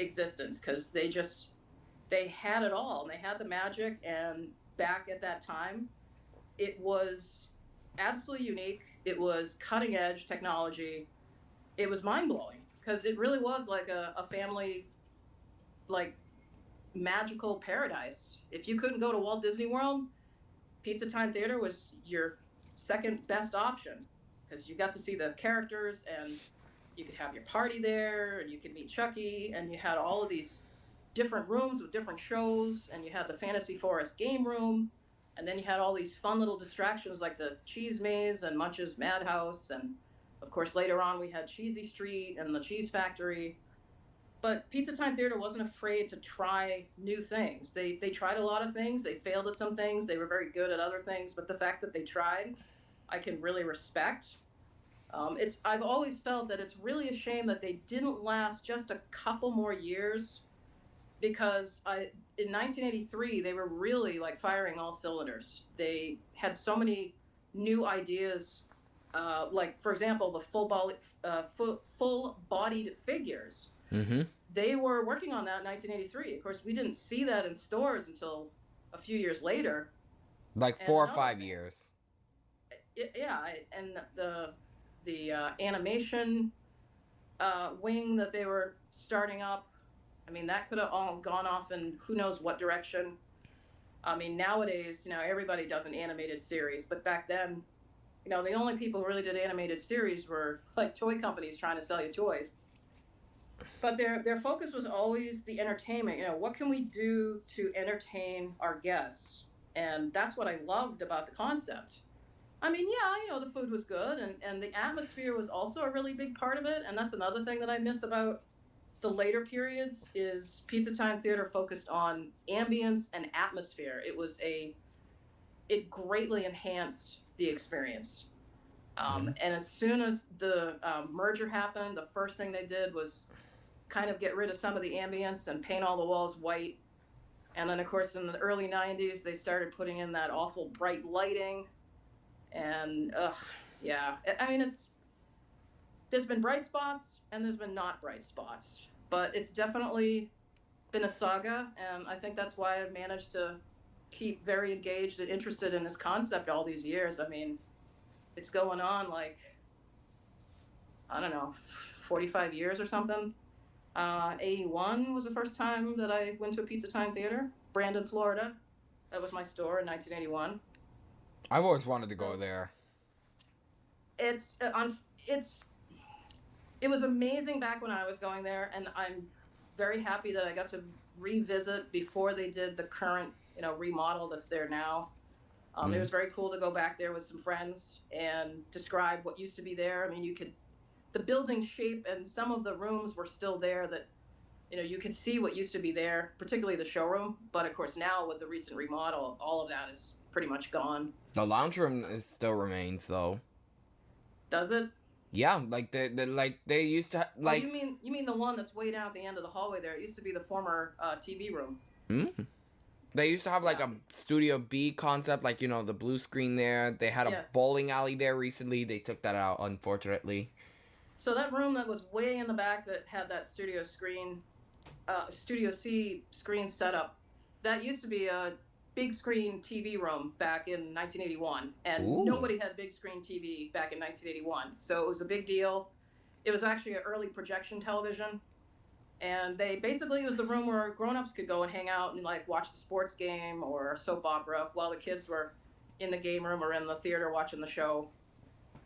existence because they had it all and they had the magic, and back at that time it was absolutely unique. It was cutting edge technology. It was mind-blowing because it really was like a family like magical paradise. If you couldn't go to Walt Disney World, Pizza Time Theater was your second best option because you got to see the characters and you could have your party there and you could meet Chucky, and you had all of these different rooms with different shows, and you had the Fantasy Forest game room, and then you had all these fun little distractions like the Cheese Maze and Munch's Madhouse, and of course later on we had Cheesy Street and the Cheese Factory. But Pizza Time Theater wasn't afraid to try new things. They tried a lot of things. They failed at some things. They were very good at other things. But the fact that they tried, I can really respect. I've always felt that it's really a shame that they didn't last just a couple more years, because in 1983 they were really like firing all cylinders. They had so many new ideas, like for example the full-bodied figures. Mm-hmm. They were working on that in 1983. Of course, we didn't see that in stores until a few years later. Like And 4 or another 5 thing- years. Yeah, and the animation wing that they were starting up, I mean, that could have all gone off in who knows what direction. I mean, nowadays, everybody does an animated series, but back then, the only people who really did animated series were like toy companies trying to sell you toys. But their focus was always the entertainment. You know, what can we do to entertain our guests? And that's what I loved about the concept. I mean, yeah, you know, the food was good, and the atmosphere was also a really big part of it. And that's another thing that I miss about the later periods is Pizza Time Theater focused on ambience and atmosphere. It greatly enhanced the experience. And as soon as the merger happened, the first thing they did was kind of get rid of some of the ambience and paint all the walls white. And then, of course, in the early 90s, they started putting in that awful bright lighting. And, yeah. I mean, there's been bright spots and there's been not bright spots. But it's definitely been a saga. And I think that's why I've managed to keep very engaged and interested in this concept all these years. I mean, it's going on like, I don't know, 45 years or something. 81 was the first time that I went to a Pizza Time Theater, Brandon, Florida. That was my store in 1981. I've always wanted to go there. It was amazing back when I was going there, and I'm very happy that I got to revisit before they did the current, you know, remodel that's there now. It was very cool to go back there with some friends and describe what used to be there. I mean, the building shape and some of the rooms were still there that, you know, you could see what used to be there, particularly the showroom. But of course now with the recent remodel, all of that is pretty much gone. The lounge room still remains though. Does it? Yeah, like they used to like. Oh, you mean the one that's way down at the end of the hallway there? It used to be the former TV room. They used to have like a Studio B concept, like, you know, the blue screen there. They had a bowling alley there recently. They took that out, unfortunately. So that room that was way in the back that had that Studio C screen setup, that used to be a big screen TV room back in 1981. And nobody had big screen TV back in 1981. So it was a big deal. It was actually an early projection television. And it was the room where grown-ups could go and hang out and like watch the sports game or a soap opera while the kids were in the game room or in the theater watching the show.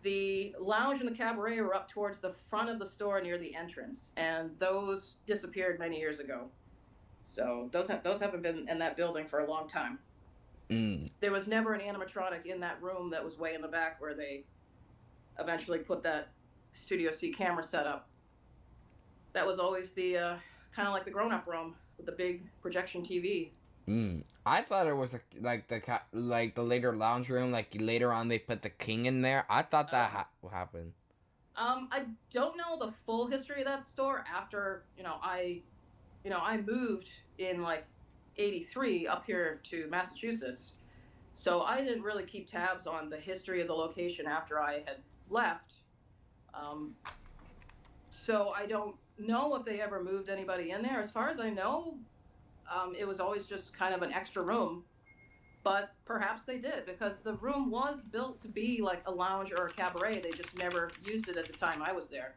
The lounge and the cabaret were up towards the front of the store near the entrance, and those disappeared many years ago. So those haven't been in that building for a long time. There was never an animatronic in that room that was way in the back where they eventually put that Studio C camera setup. That was always the kind of like the grown-up room with the big projection TV. I thought it was like the later lounge room. Like later on, they put the king in there. I thought that happened. I don't know the full history of that store. After I moved in like '83 up here to Massachusetts, so I didn't really keep tabs on the history of the location after I had left. So I don't know if they ever moved anybody in there. As far as I know, it was always just kind of an extra room, but perhaps they did because the room was built to be like a lounge or a cabaret. They just never used it at the time I was there.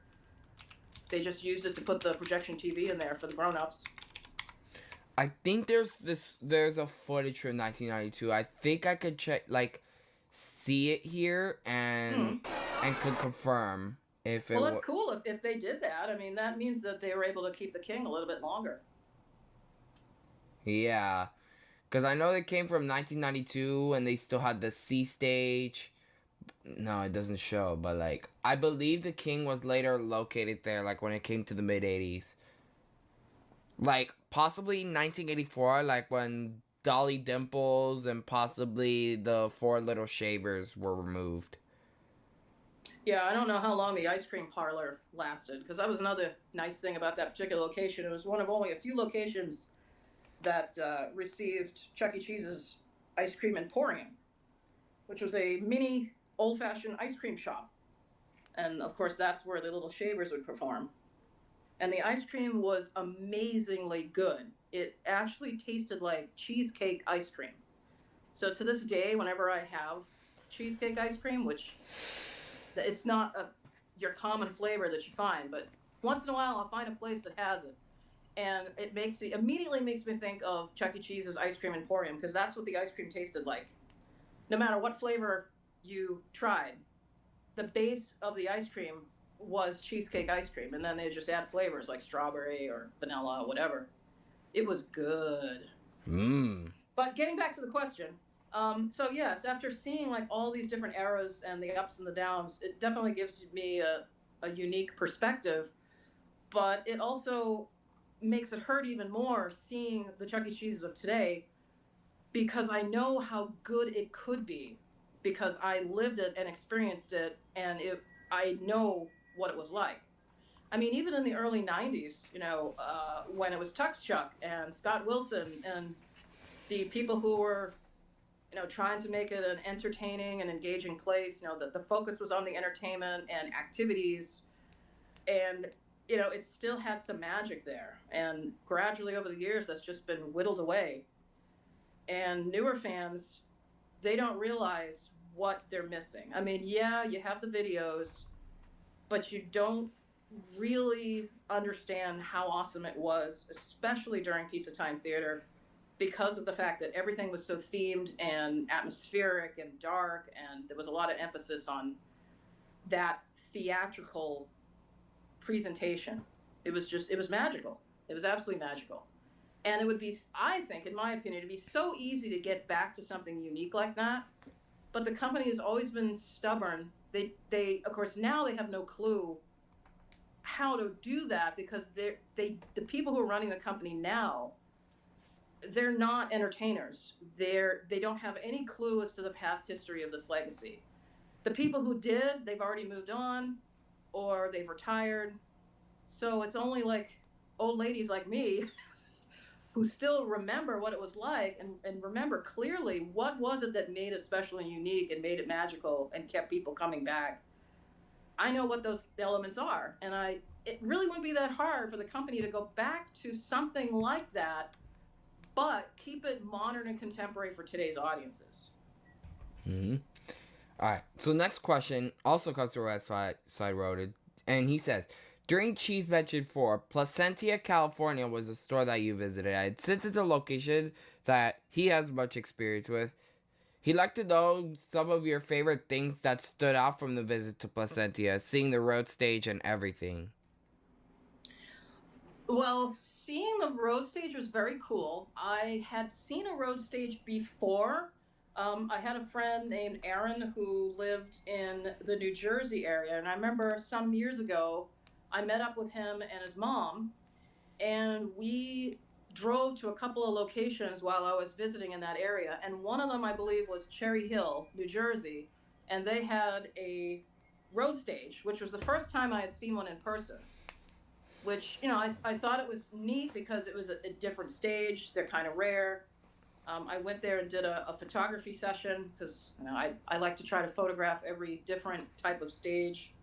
They just used it to put the projection TV in there for the grown-ups. I think there's a footage from 1992. I think I could see it here and could confirm if it. Well, that's cool if they did that. I mean, that means that they were able to keep the king a little bit longer. Yeah, because I know they came from 1992 and they still had the C stage. No, it doesn't show, but like I believe the king was later located there, like when it came to the mid 80s. Like possibly 1984, like when Dolly Dimples and possibly the Four Little Shavers were removed. Yeah, I don't know how long the ice cream parlor lasted, because that was another nice thing about that particular location. It was one of only a few locations that received Chuck E. Cheese's Ice Cream Emporium, which was a mini old-fashioned ice cream shop. And, of course, that's where the Little Shavers would perform. And the ice cream was amazingly good. It actually tasted like cheesecake ice cream. So to this day, whenever I have cheesecake ice cream, which it's not your common flavor that you find, but once in a while I'll find a place that has it. And it immediately makes me think of Chuck E. Cheese's Ice Cream Emporium, because that's what the ice cream tasted like. No matter what flavor you tried, the base of the ice cream was cheesecake ice cream, and then they just add flavors like strawberry or vanilla, whatever. It was good. Mmm. But getting back to the question, so yes, after seeing like all these different eras and the ups and the downs, it definitely gives me a unique perspective. But it also makes it hurt even more seeing the Chuck E. Cheese's of today, because I know how good it could be, because I lived it and experienced it, and I know what it was like. I mean, even in the early '90s, when it was Tux Chuck and Scott Wilson and the people who were, trying to make it an entertaining and engaging place, the focus was on the entertainment and activities, and it still had some magic there. And gradually over the years, that's just been whittled away. And newer fans, they don't realize what they're missing. I mean, yeah, you have the videos, but you don't really understand how awesome it was, especially during Pizza Time Theater, because of the fact that everything was so themed and atmospheric and dark, and there was a lot of emphasis on that theatrical presentation. It was magical. It was absolutely magical. And it would be, I think, in my opinion, it'd be so easy to get back to something unique like that. But the company has always been stubborn. They of course, now they have no clue how to do that, because the people who are running the company now, they're not entertainers. They don't have any clue as to the past history of this legacy. The people who did, they've already moved on, or they've retired. So it's only like old ladies like me who still remember what it was like, and remember clearly what was it that made it special and unique and made it magical and kept people coming back. I know what those elements are, and it really wouldn't be that hard for the company to go back to something like that, but keep it modern and contemporary for today's audiences. Mm-hmm. All right. So next question also comes from West Side Road, and he says, during Cheesevention 4, Placentia, California was a store that you visited at. Since it's a location that he has much experience with, he'd like to know some of your favorite things that stood out from the visit to Placentia, seeing the road stage and everything. Well, seeing the road stage was very cool. I had seen a road stage before. I had a friend named Aaron who lived in the New Jersey area, and I remember some years ago, I met up with him and his mom, and we drove to a couple of locations while I was visiting in that area. And one of them, I believe, was Cherry Hill, New Jersey, and they had a road stage, which was the first time I had seen one in person, which, I thought it was neat because it was a different stage. They're kind of rare. I went there and did a photography session because, I like to try to photograph every different type of stage.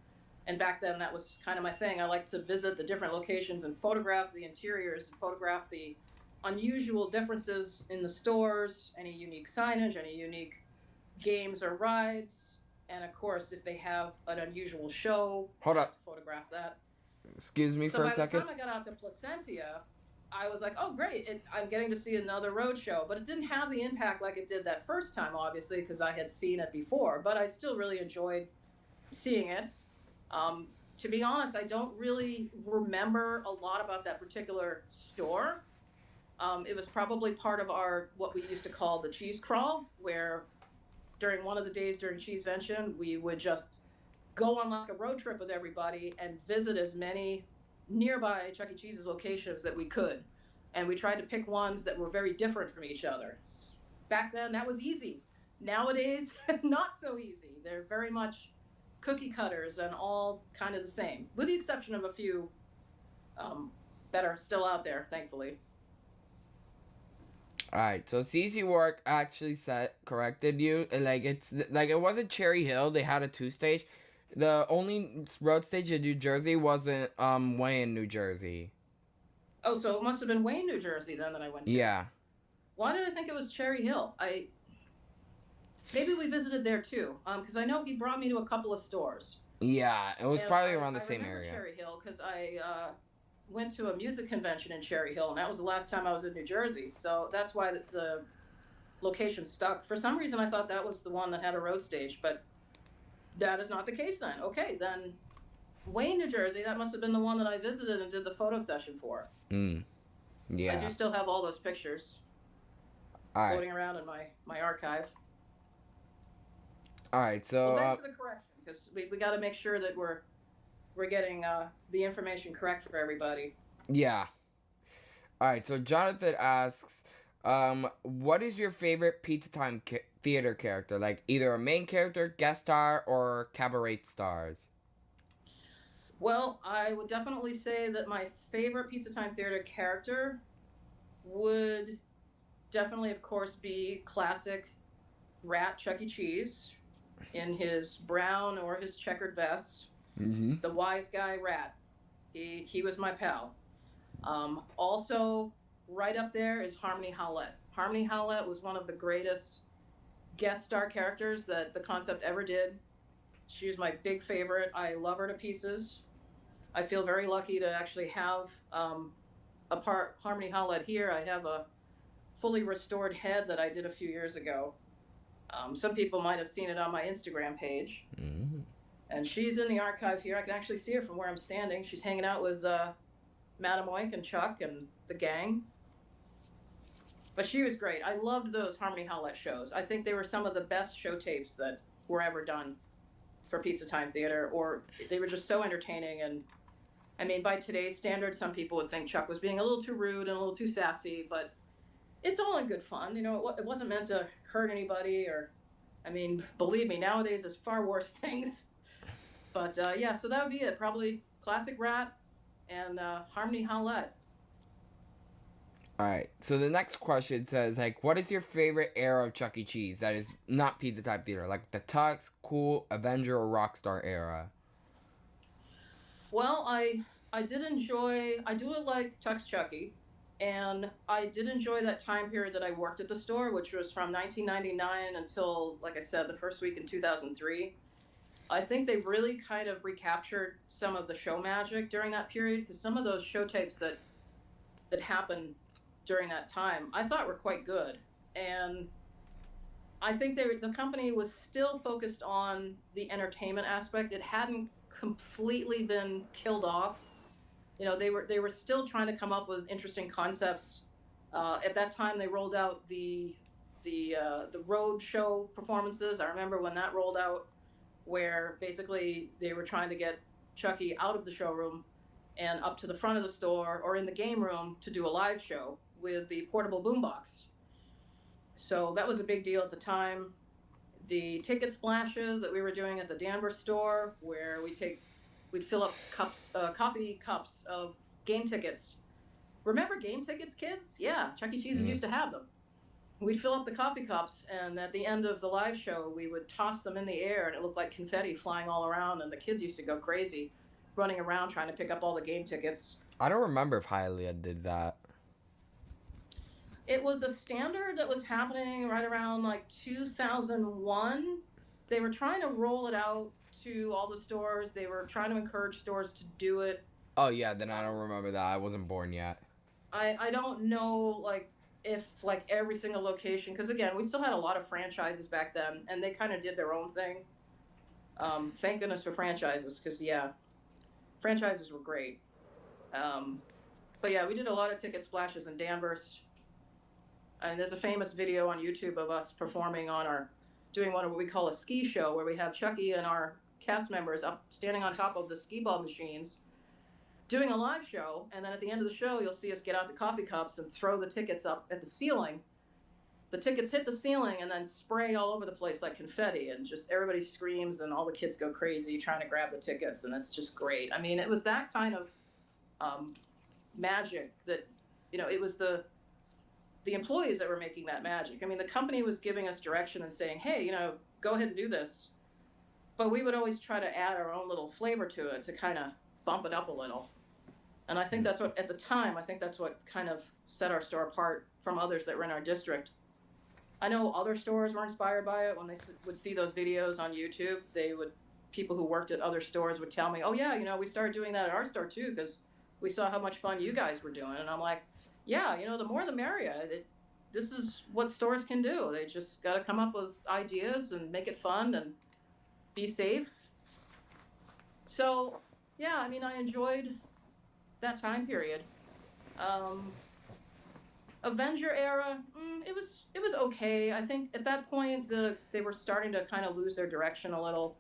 And back then, that was kind of my thing. I like to visit the different locations and photograph the interiors and photograph the unusual differences in the stores, any unique signage, any unique games or rides. And of course, if they have an unusual show, Hold I up. like to photograph that. Excuse me for a second. So by the time I got out to Placentia, I was like, oh, great, I'm getting to see another road show. But it didn't have the impact like it did that first time, obviously, because I had seen it before. But I still really enjoyed seeing it. To be honest, I don't really remember a lot about that particular store. It was probably part of what we used to call the cheese crawl, where during one of the days during Cheesevention, we would just go on like a road trip with everybody and visit as many nearby Chuck E. Cheese's locations that we could. And we tried to pick ones that were very different from each other. Back then, that was easy. Nowadays, not so easy. They're very much cookie cutters and all kind of the same, with the exception of a few that are still out there, thankfully. Alright, so CC Work actually corrected you. It wasn't Cherry Hill, they had a 2-stage. The only road stage in New Jersey wasn't Wayne, New Jersey. Oh, so it must have been Wayne, New Jersey then that I went to. Yeah. Why did I think it was Cherry Hill? Maybe we visited there too, because I know he brought me to a couple of stores. Yeah, it was probably around the same remember area. Cherry Hill because I went to a music convention in Cherry Hill, and that was the last time I was in New Jersey. So that's why the location stuck. For some reason, I thought that was the one that had a road stage, but that is not the case then. Okay, then Wayne, New Jersey. That must have been the one that I visited and did the photo session for. Yeah. I do still have all those pictures floating around in my archive. All right. So. Well, thanks for the correction, because we got to make sure that we're getting the information correct for everybody. Yeah. All right. So Jonathan asks, what is your favorite Pizza Time theater character? Like either a main character, guest star, or cabaret stars? Well, I would definitely say that my favorite Pizza Time Theater character would definitely, of course, be classic Rat Chuck E. Cheese in his brown or his checkered vest. Mm-hmm. The wise guy Rat. He was my pal. Also, right up there is Harmony Howlett. Harmony Howlett was one of the greatest guest star characters that the concept ever did. She was my big favorite. I love her to pieces. I feel very lucky to actually have a part Harmony Howlett here. I have a fully restored head that I did a few years ago. Some people might have seen it on my Instagram page. Mm-hmm. And she's in the archive here. I can actually see her from where I'm standing. She's hanging out with Madam Oink and Chuck and the gang. But she was great. I loved those Harmony Howlett shows. I think they were some of the best show tapes that were ever done for Pizza Time Theater, or they were just so entertaining. And I mean, by today's standards, some people would think Chuck was being a little too rude and a little too sassy, but it's all in good fun. You know, it wasn't meant to hurt anybody, or, I mean, believe me, nowadays there's far worse things. But yeah, so that would be it. Probably classic Rat and Harmony Howlett. All right. So the next question says, like, what is your favorite era of Chuck E. Cheese that is not Pizza Time Theater, like the Tux, Cool, Avenger, or Rockstar era? Well, I do like Tux Chucky, and I did enjoy that time period that I worked at the store, which was from 1999 until, like I said, the first week in 2003. I think they really kind of recaptured some of the show magic during that period, because some of those show tapes that happened during that time I thought were quite good. And I think the company was still focused on the entertainment aspect. It hadn't completely been killed off. You know, they were still trying to come up with interesting concepts. At that time, they rolled out the road show performances. I remember when that rolled out, where basically they were trying to get Chucky out of the showroom and up to the front of the store or in the game room to do a live show with the portable boombox. So that was a big deal at the time. The ticket splashes that we were doing at the Danvers store, where we'd fill up coffee cups of game tickets. Remember game tickets, kids? Yeah, Chuck E. Cheese's used to have them. We'd fill up the coffee cups, and at the end of the live show, we would toss them in the air, and it looked like confetti flying all around, and the kids used to go crazy, running around trying to pick up all the game tickets. I don't remember if Hialeah did that. It was a standard that was happening right around like 2001. They were trying to roll it out to all the stores. They were trying to encourage stores to do it. Oh, yeah, then I don't remember that. I wasn't born yet. I don't know, like, if, like, every single location, because, again, we still had a lot of franchises back then, and they kind of did their own thing. Thank goodness for franchises, because, yeah, franchises were great. But, yeah, we did a lot of ticket splashes in Danvers. And there's a famous video on YouTube of us performing doing what we call a ski show, where we have Chucky and our cast members up standing on top of the skee ball machines doing a live show, and then at the end of the show you'll see us get out the coffee cups and throw the tickets up at the ceiling. The tickets hit the ceiling and then spray all over the place like confetti, and just everybody screams and all the kids go crazy trying to grab the tickets, and it's just great. I mean, it was that kind of magic that, you know, it was the employees that were making that magic. I mean, the company was giving us direction and saying, hey, you know, go ahead and do this. But we would always try to add our own little flavor to it to kind of bump it up a little. And I think that's what, at the time, I think that's what kind of set our store apart from others that were in our district. I know other stores were inspired by it. When they would see those videos on YouTube, people who worked at other stores would tell me, oh yeah, you know, we started doing that at our store too, because we saw how much fun you guys were doing. And I'm like, yeah, you know, the more the merrier. This is what stores can do. They just got to come up with ideas and make it fun and be safe. So yeah, I mean, I enjoyed that time period. Um, Avenger era, it was okay. I think at that point they were starting to kind of lose their direction a little,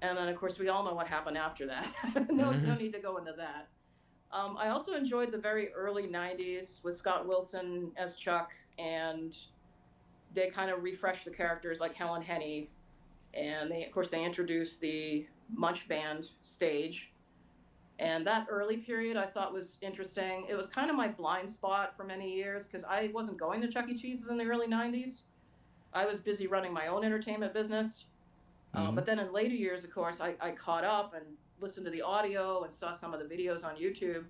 and then of course we all know what happened after that. No Mm-hmm. need to go into that. I also enjoyed the very early '90s with Scott Wilson as Chuck, and they kind of refreshed the characters like Helen Henny, and of course they introduced the Munch Band stage. And that early period I thought was interesting. It was kind of my blind spot for many years because I wasn't going to Chuck E. Cheese's in the early '90s. I was busy running my own entertainment business. Mm-hmm. But then in later years, of course, I caught up and listened to the audio and saw some of the videos on YouTube.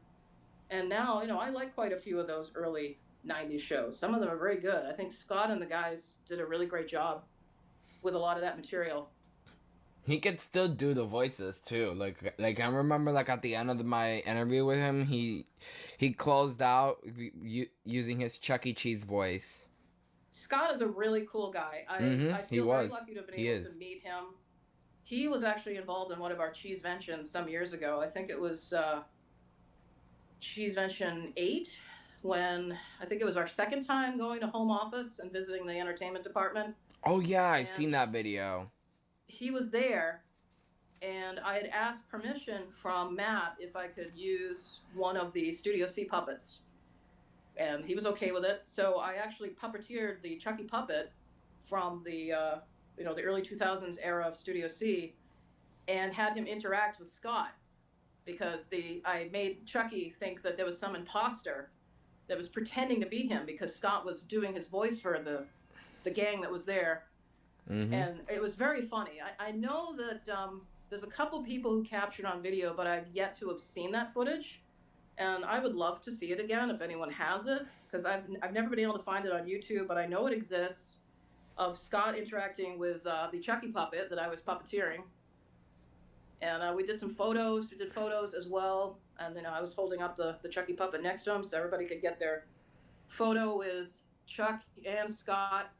And now, I like quite a few of those early '90s shows. Some of them are very good. I think Scott and the guys did a really great job with a lot of that material. He could still do the voices too. Like I remember, like at the end of my interview with him, he closed out using his Chuck E. Cheese voice. Scott is a really cool guy. I He feel very was. lucky to have been He able is. to meet him. He was actually involved in one of our Cheeseventions some years ago. I think it was Cheesevention 8, when I think it was our second time going to home office and visiting the entertainment department. Oh yeah, I've And seen that video. he was there, and I had asked permission from Matt if I could use one of the Studio C puppets, and he was okay with it. So I actually puppeteered the Chucky puppet from the early 2000s era of Studio C, and had him interact with Scott because I made Chucky think that there was some imposter that was pretending to be him because Scott was doing his voice for the gang that was there. Mm-hmm. And it was very funny. I know that there's a couple people who captured on video, but I've yet to have seen that footage, and I would love to see it again if anyone has it, because I've never been able to find it on YouTube, but I know it exists, of Scott interacting with the Chucky puppet that I was puppeteering. And we did some photos. We did photos as well, and I was holding up the Chucky puppet next to him so everybody could get their photo with Chuck and Scott.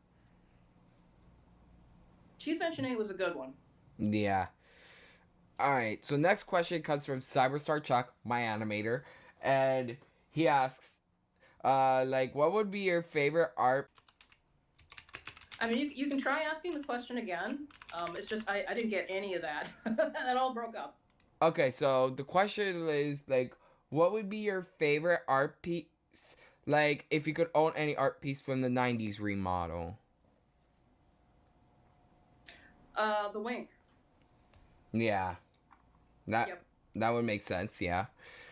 Cheesevention 8 was a good one. Yeah. Alright, so next question comes from Cyberstar Chuck, my animator. And he asks, what would be your favorite art? I mean, you can try asking the question again. It's just I didn't get any of that. That all broke up. Okay, so the question is, what would be your favorite art piece? Like, if you could own any art piece from the 90s remodel. The Wink. Yeah. That Yep. that would make sense, yeah.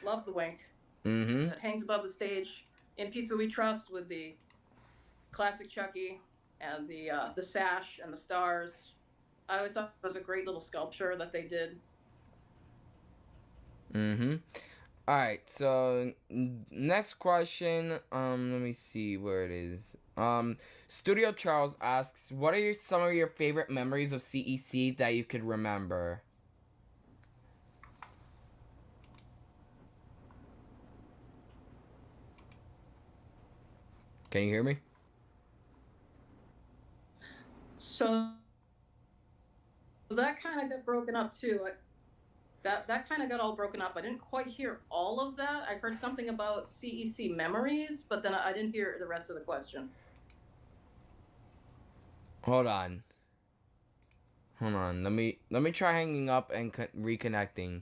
Love the Wink. Mm-hmm. It hangs above the stage in Pizza We Trust with the classic Chucky and the sash and the stars. I always thought it was a great little sculpture that they did. Mm-hmm. Alright, so next question, let me see where it is. Studio Charles asks, what are some of your favorite memories of CEC that you could remember? Can you hear me? So that kind of got broken up too. That kind of got all broken up. I didn't quite hear all of that. I heard something about CEC memories, but then I didn't hear the rest of the question. Hold on. Let me try hanging up and reconnecting.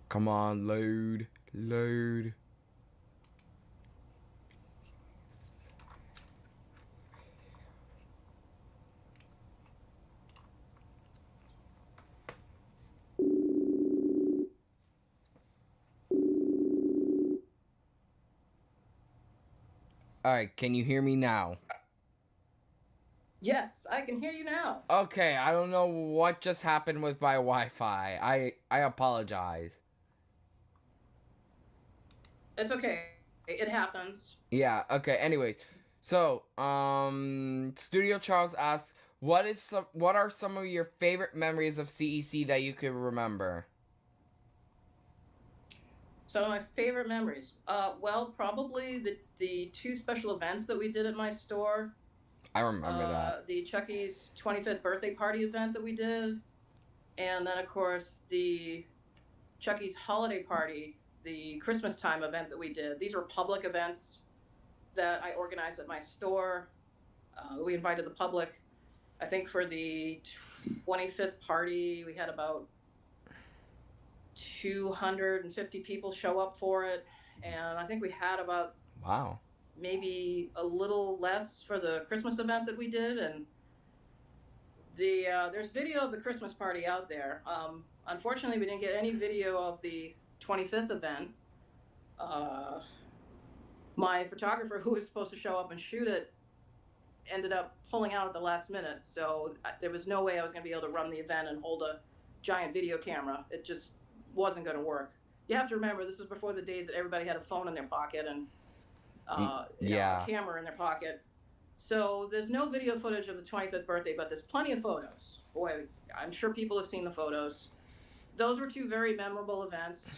Come on, load. Alright, can you hear me now? Yes, I can hear you now. Okay, I don't know what just happened with my Wi-Fi. I apologize. It's okay. It happens. Yeah, okay, anyways. So, Studio Charles asks, what are some of your favorite memories of CEC that you could remember? So my favorite memories. Well, probably the two special events that we did at my store. I remember that. The Chucky's 25th birthday party event that we did, and then of course the Chucky's holiday party, the Christmas time event that we did. These were public events that I organized at my store. We invited the public. I think for the 25th party, we had about 250 people show up for it, and I think we had about Wow. maybe a little less for the Christmas event that we did. And there's video of the Christmas party out there. Unfortunately, we didn't get any video of the 25th event. My photographer, who was supposed to show up and shoot it, ended up pulling out at the last minute, so there was no way I was going to be able to run the event and hold a giant video camera. It just wasn't going to work. You have to remember, this was before the days that everybody had a phone in their pocket and a camera in their pocket. So there's no video footage of the 25th birthday, but there's plenty of photos. Boy, I'm sure people have seen the photos. Those were two very memorable events.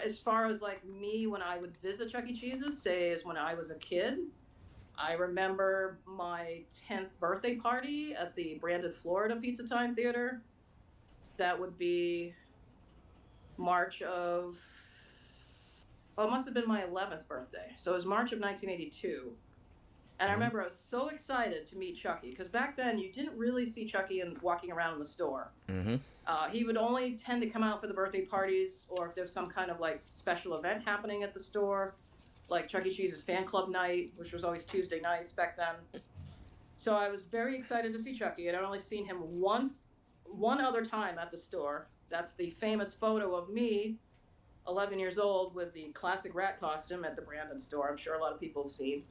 As far as like me when I would visit Chuck E. Cheese's, say as when I was a kid, I remember my 10th birthday party at the Brandon, Florida Pizza Time Theater. That would be March of, well, it must have been my 11th birthday. So it was March of 1982. And I remember I was so excited to meet Chucky, because back then you didn't really see Chucky walking around in the store. Mm-hmm. He would only tend to come out for the birthday parties, or if there's some kind of like special event happening at the store, like Chuck E. Cheese's fan club night, which was always Tuesday nights back then. So I was very excited to see Chucky. I'd only seen him one other time at the store. That's the famous photo of me, 11 years old, with the classic rat costume at the Brandon store. I'm sure a lot of people have seen.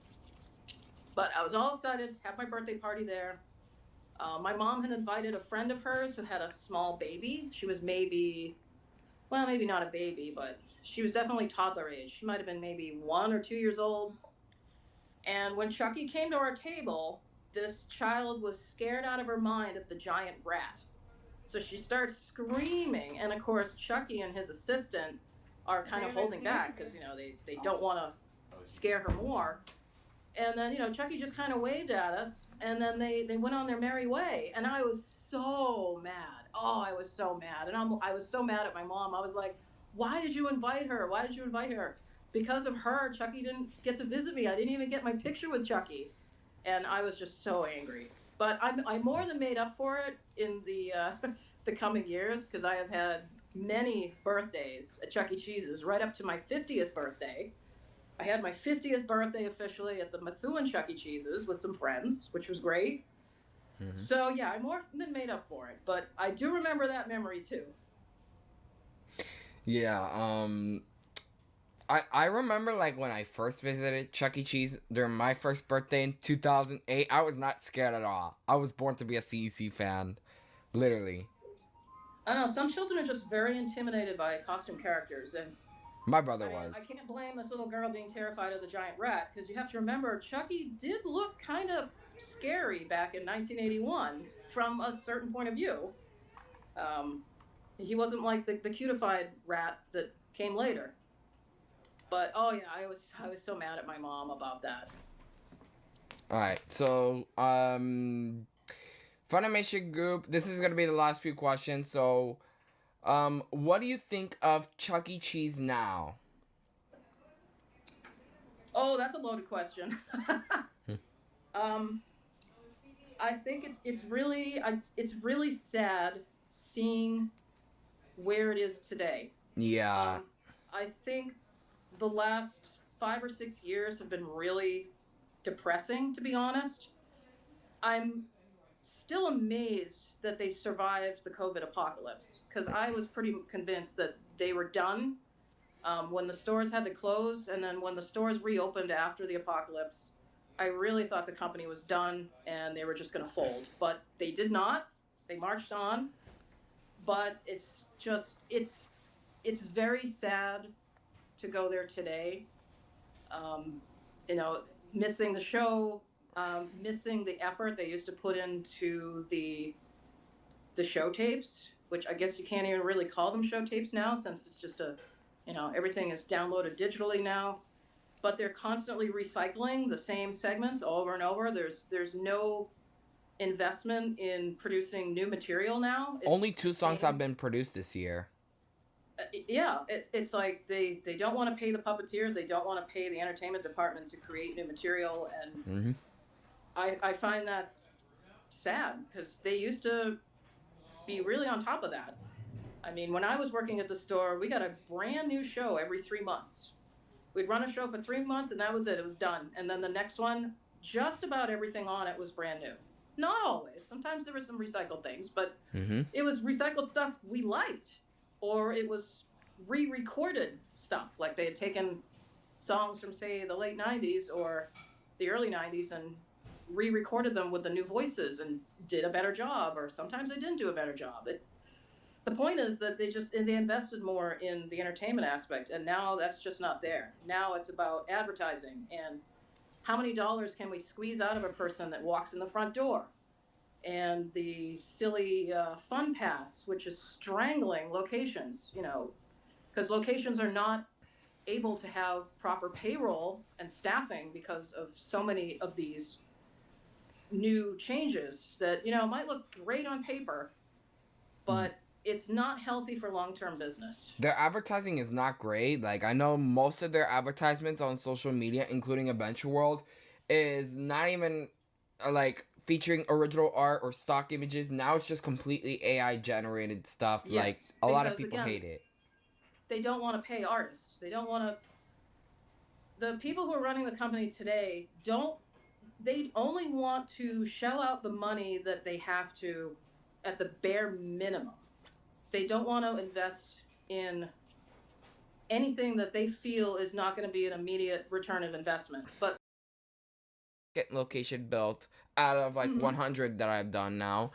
But I was all excited, had my birthday party there. My mom had invited a friend of hers who had a small baby. She was maybe not a baby, but she was definitely toddler age. She might have been maybe 1 or 2 years old. And when Chucky came to our table, this child was scared out of her mind of the giant rat. So she starts screaming, and of course Chucky and his assistant are kind of holding back because, they don't want to scare her more. And then, Chucky just kind of waved at us, and then they went on their merry way. And I was so mad. Oh, I was so mad. And I was so mad at my mom. I was like, why did you invite her? Why did you invite her? Because of her, Chucky didn't get to visit me. I didn't even get my picture with Chucky. And I was just so angry. But I more than made up for it in the coming years, because I have had many birthdays at Chuck E. Cheese's, right up to my 50th birthday. I had my 50th birthday officially at the Methuen Chuck E. Cheese's with some friends, which was great. Mm-hmm. So, yeah, I more than made up for it. But I do remember that memory, too. Yeah, I remember, like, when I first visited Chuck E. Cheese during my first birthday in 2008, I was not scared at all. I was born to be a CEC fan. Literally. I don't know, some children are just very intimidated by costume characters, and my brother was. I can't blame this little girl being terrified of the giant rat, because you have to remember, Chucky did look kind of scary back in 1981 from a certain point of view. He wasn't like the cutified rat that came later. But oh yeah, I was so mad at my mom about that. All right, so Funimation Group. This is gonna be the last few questions. So, what do you think of Chuck E. Cheese now? Oh, that's a loaded question. I think it's really sad seeing where it is today. Yeah. I think the last 5 or 6 years have been really depressing, to be honest. I'm still amazed that they survived the COVID apocalypse, because I was pretty convinced that they were done when the stores had to close, and then when the stores reopened after the apocalypse, I really thought the company was done and they were just going to fold. But they did not. They marched on. But it's very sad to go there today. Missing the show, missing the effort they used to put into the the show tapes, which I guess you can't even really call them show tapes now, since it's just everything is downloaded digitally now. But they're constantly recycling the same segments over and over. There's no investment in producing new material now. It's Only 2 the songs same. have been produced this year. Yeah, it's like they don't want to pay the puppeteers. They don't want to pay the entertainment department to create new material, and I find that's sad, because they used to be really on top of that. I mean, when I was working at the store, we got a brand new show every 3 months. We'd run a show for 3 months, and that was it. It was done. And then the next one, just about everything on it was brand new. Not always. Sometimes there were some recycled things, but it was recycled stuff we liked. Or it was re-recorded stuff. Like they had taken songs from, say, the late 90s or the early 90s and re-recorded them with the new voices and did a better job. Or sometimes they didn't do a better job. The point is that they invested more in the entertainment aspect, and now that's just not there. Now it's about advertising and how many dollars can we squeeze out of a person that walks in the front door, and the silly fun pass, which is strangling locations, because locations are not able to have proper payroll and staffing because of so many of these new changes that might look great on paper, but it's not healthy for long-term business. Their advertising is not great. Like, I know most of their advertisements on social media, including Adventure World, is not even like featuring original art or stock images. Now it's just completely AI generated stuff. Yes, like, a lot of because, people again, hate it. They don't want to pay artists. They don't want to. The people who are running the company today they only want to shell out the money that they have to at the bare minimum. They don't want to invest in anything that they feel is not going to be an immediate return of investment. But Get location built out of like 100 that I've done now.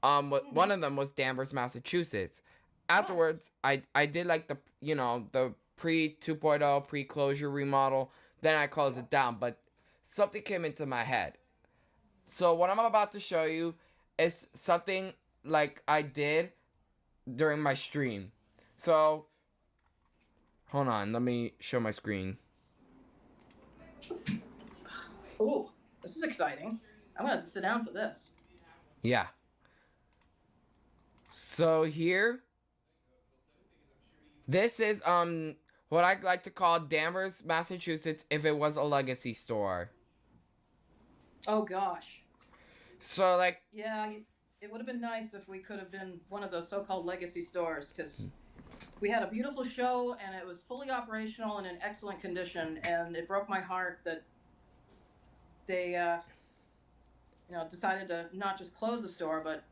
One of them was Danvers, Massachusetts. Afterwards, I did like the pre 2.0 pre-closure remodel. Then I closed it down, but something came into my head. So what I'm about to show you is something like I did during my stream. So hold on, let me show my screen. Oh, this is exciting. I'm gonna have to sit down for this. Yeah. So here, this is what I like to call Danvers, Massachusetts, if it was a legacy store. Oh gosh. So like, yeah, it would have been nice if we could have been one of those so-called legacy stores, because we had a beautiful show and it was fully operational and in excellent condition, and it broke my heart that they decided to not just close the store but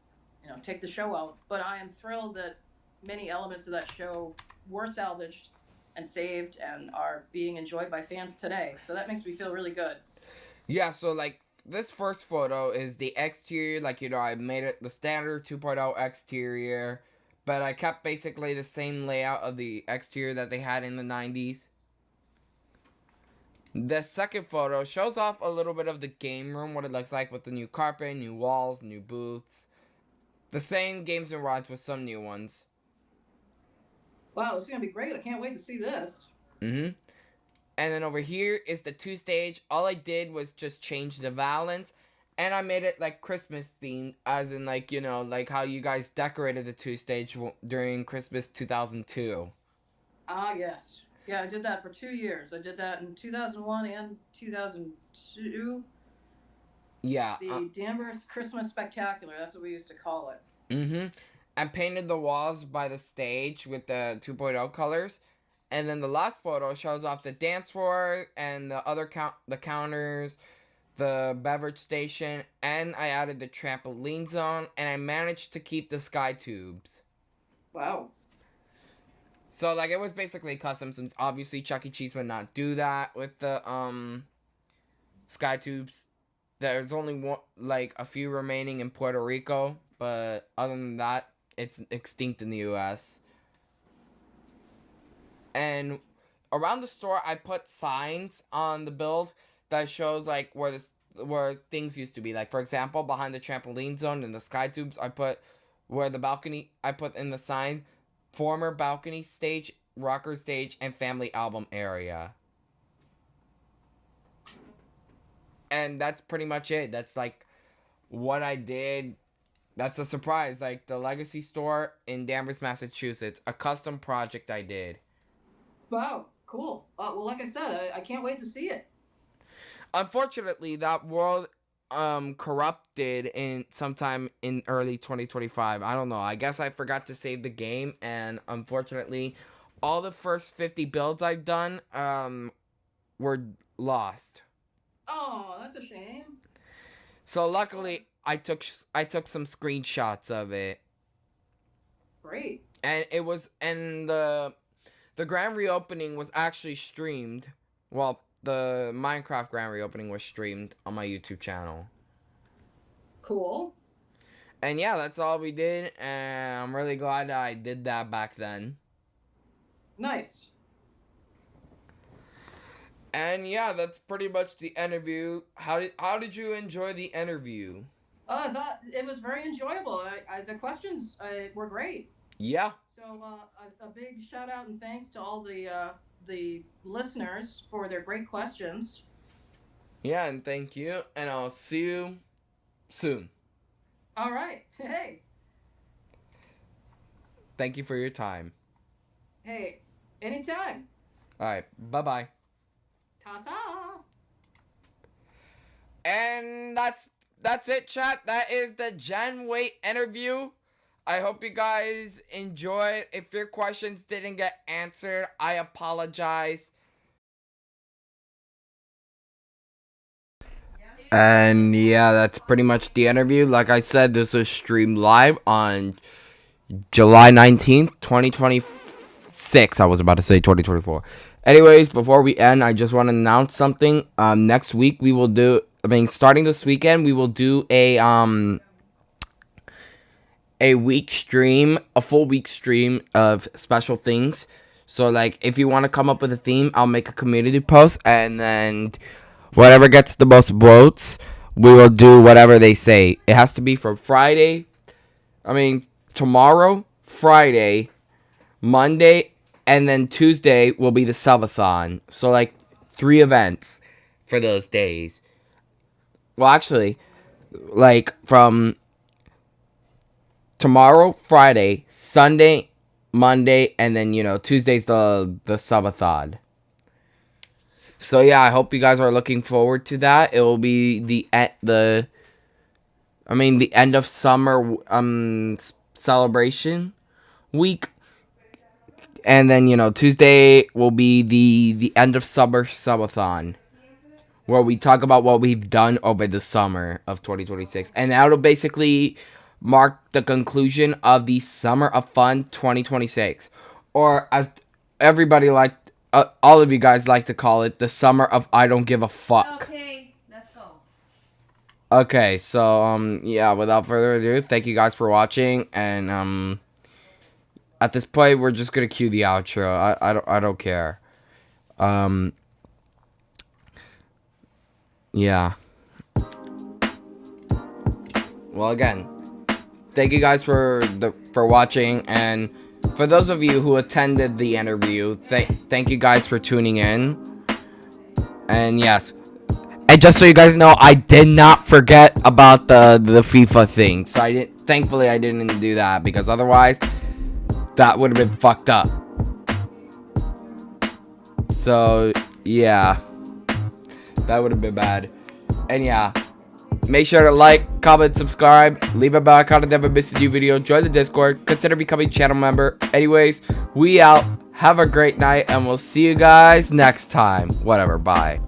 take the show out. But I am thrilled that many elements of that show were salvaged and saved and are being enjoyed by fans today, so that makes me feel really good. Yeah, so like this first photo is the exterior. Like, I made it the standard 2.0 exterior, but I kept basically the same layout of the exterior that they had in the 90s. The second photo shows off a little bit of the game room, what it looks like with the new carpet, new walls, new booths. The same games and rides with some new ones. Wow, this is going to be great. I can't wait to see this. And then over here is the 2-stage. All I did was just change the valance, and I made it like Christmas themed, as in like, like how you guys decorated the 2-stage during Christmas 2002. Ah, yes. Yeah, I did that for 2 years. I did that in 2001 and 2002. Yeah. The Danvers Christmas Spectacular, that's what we used to call it. I painted the walls by the stage with the 2.0 colors. And then the last photo shows off the dance floor and the other the counters, the beverage station, and I added the trampoline zone, and I managed to keep the sky tubes. Wow. So like, it was basically custom, since obviously Chuck E. Cheese would not do that with the sky tubes. There's only a few remaining in Puerto Rico, but other than that, it's extinct in the US. And around the store, I put signs on the build that shows like where things used to be. Like, for example, behind the trampoline zone and the sky tubes, I put where the balcony, I put in the sign, former balcony stage, rocker stage, and family album area. And that's pretty much it. That's like what I did. That's a surprise. Like the Legacy store in Danvers, Massachusetts, a custom project I did. Wow, cool. Well, like I said, I can't wait to see it. Unfortunately, that world corrupted in sometime in early 2025. I don't know. I guess I forgot to save the game, and unfortunately, all the first 50 builds I've done were lost. Oh, that's a shame. So luckily, I took some screenshots of it. Great. And it was, and the grand reopening was actually streamed. Well, the Minecraft grand reopening was streamed on my YouTube channel. Cool. And yeah, that's all we did, and I'm really glad that I did that back then. Nice. And yeah, that's pretty much the interview. How did you enjoy the interview? I thought it was very enjoyable. The questions were great. Yeah. So a big shout out and thanks to all the listeners for their great questions. Yeah, and thank you, and I'll see you soon. All right. Hey. Thank you for your time. Hey, anytime. All right, bye-bye. Ta-ta. And that's it, chat. That is the Jenn Waitt interview. I hope you guys enjoyed. If your questions didn't get answered, I apologize. And yeah, that's pretty much the interview. Like I said, this was streamed live on July 19th, 2026. I was about to say 2024. Anyways, before we end, I just want to announce something. Next week we will do, starting this weekend, we will do a week stream, a full week stream of special things. So like, if you want to come up with a theme, I'll make a community post, and then whatever gets the most votes, we will do whatever they say. It has to be for Friday. Tomorrow, Friday, Monday, and then Tuesday will be the subathon. So like 3 events for those days. Well, actually, like from tomorrow, Friday, Sunday, Monday, and then Tuesday's the subathon. So yeah, I hope you guys are looking forward to that. It will be the end of summer celebration week. And then Tuesday will be the end of summer subathon, where we talk about what we've done over the summer of 2026. And that'll basically mark the conclusion of the Summer of Fun 2026. Or as everybody all of you guys like to call it, the Summer of I Don't Give a Fuck. Okay, let's go. Okay, so, yeah, without further ado, thank you guys for watching, and, at this point, we're just gonna cue the outro. I don't care. Yeah. Well, again, thank you guys for watching, and for those of you who attended the interview, thank you guys for tuning in. And yes, and just so you guys know, I did not forget about the FIFA thing. So thankfully I didn't do that, because otherwise that would have been fucked up. So yeah, that would have been bad. And yeah, make sure to like, comment, subscribe, leave a bell icon to never miss a new video, join the Discord, consider becoming a channel member. Anyways, we out. Have a great night, and we'll see you guys next time. Whatever, bye.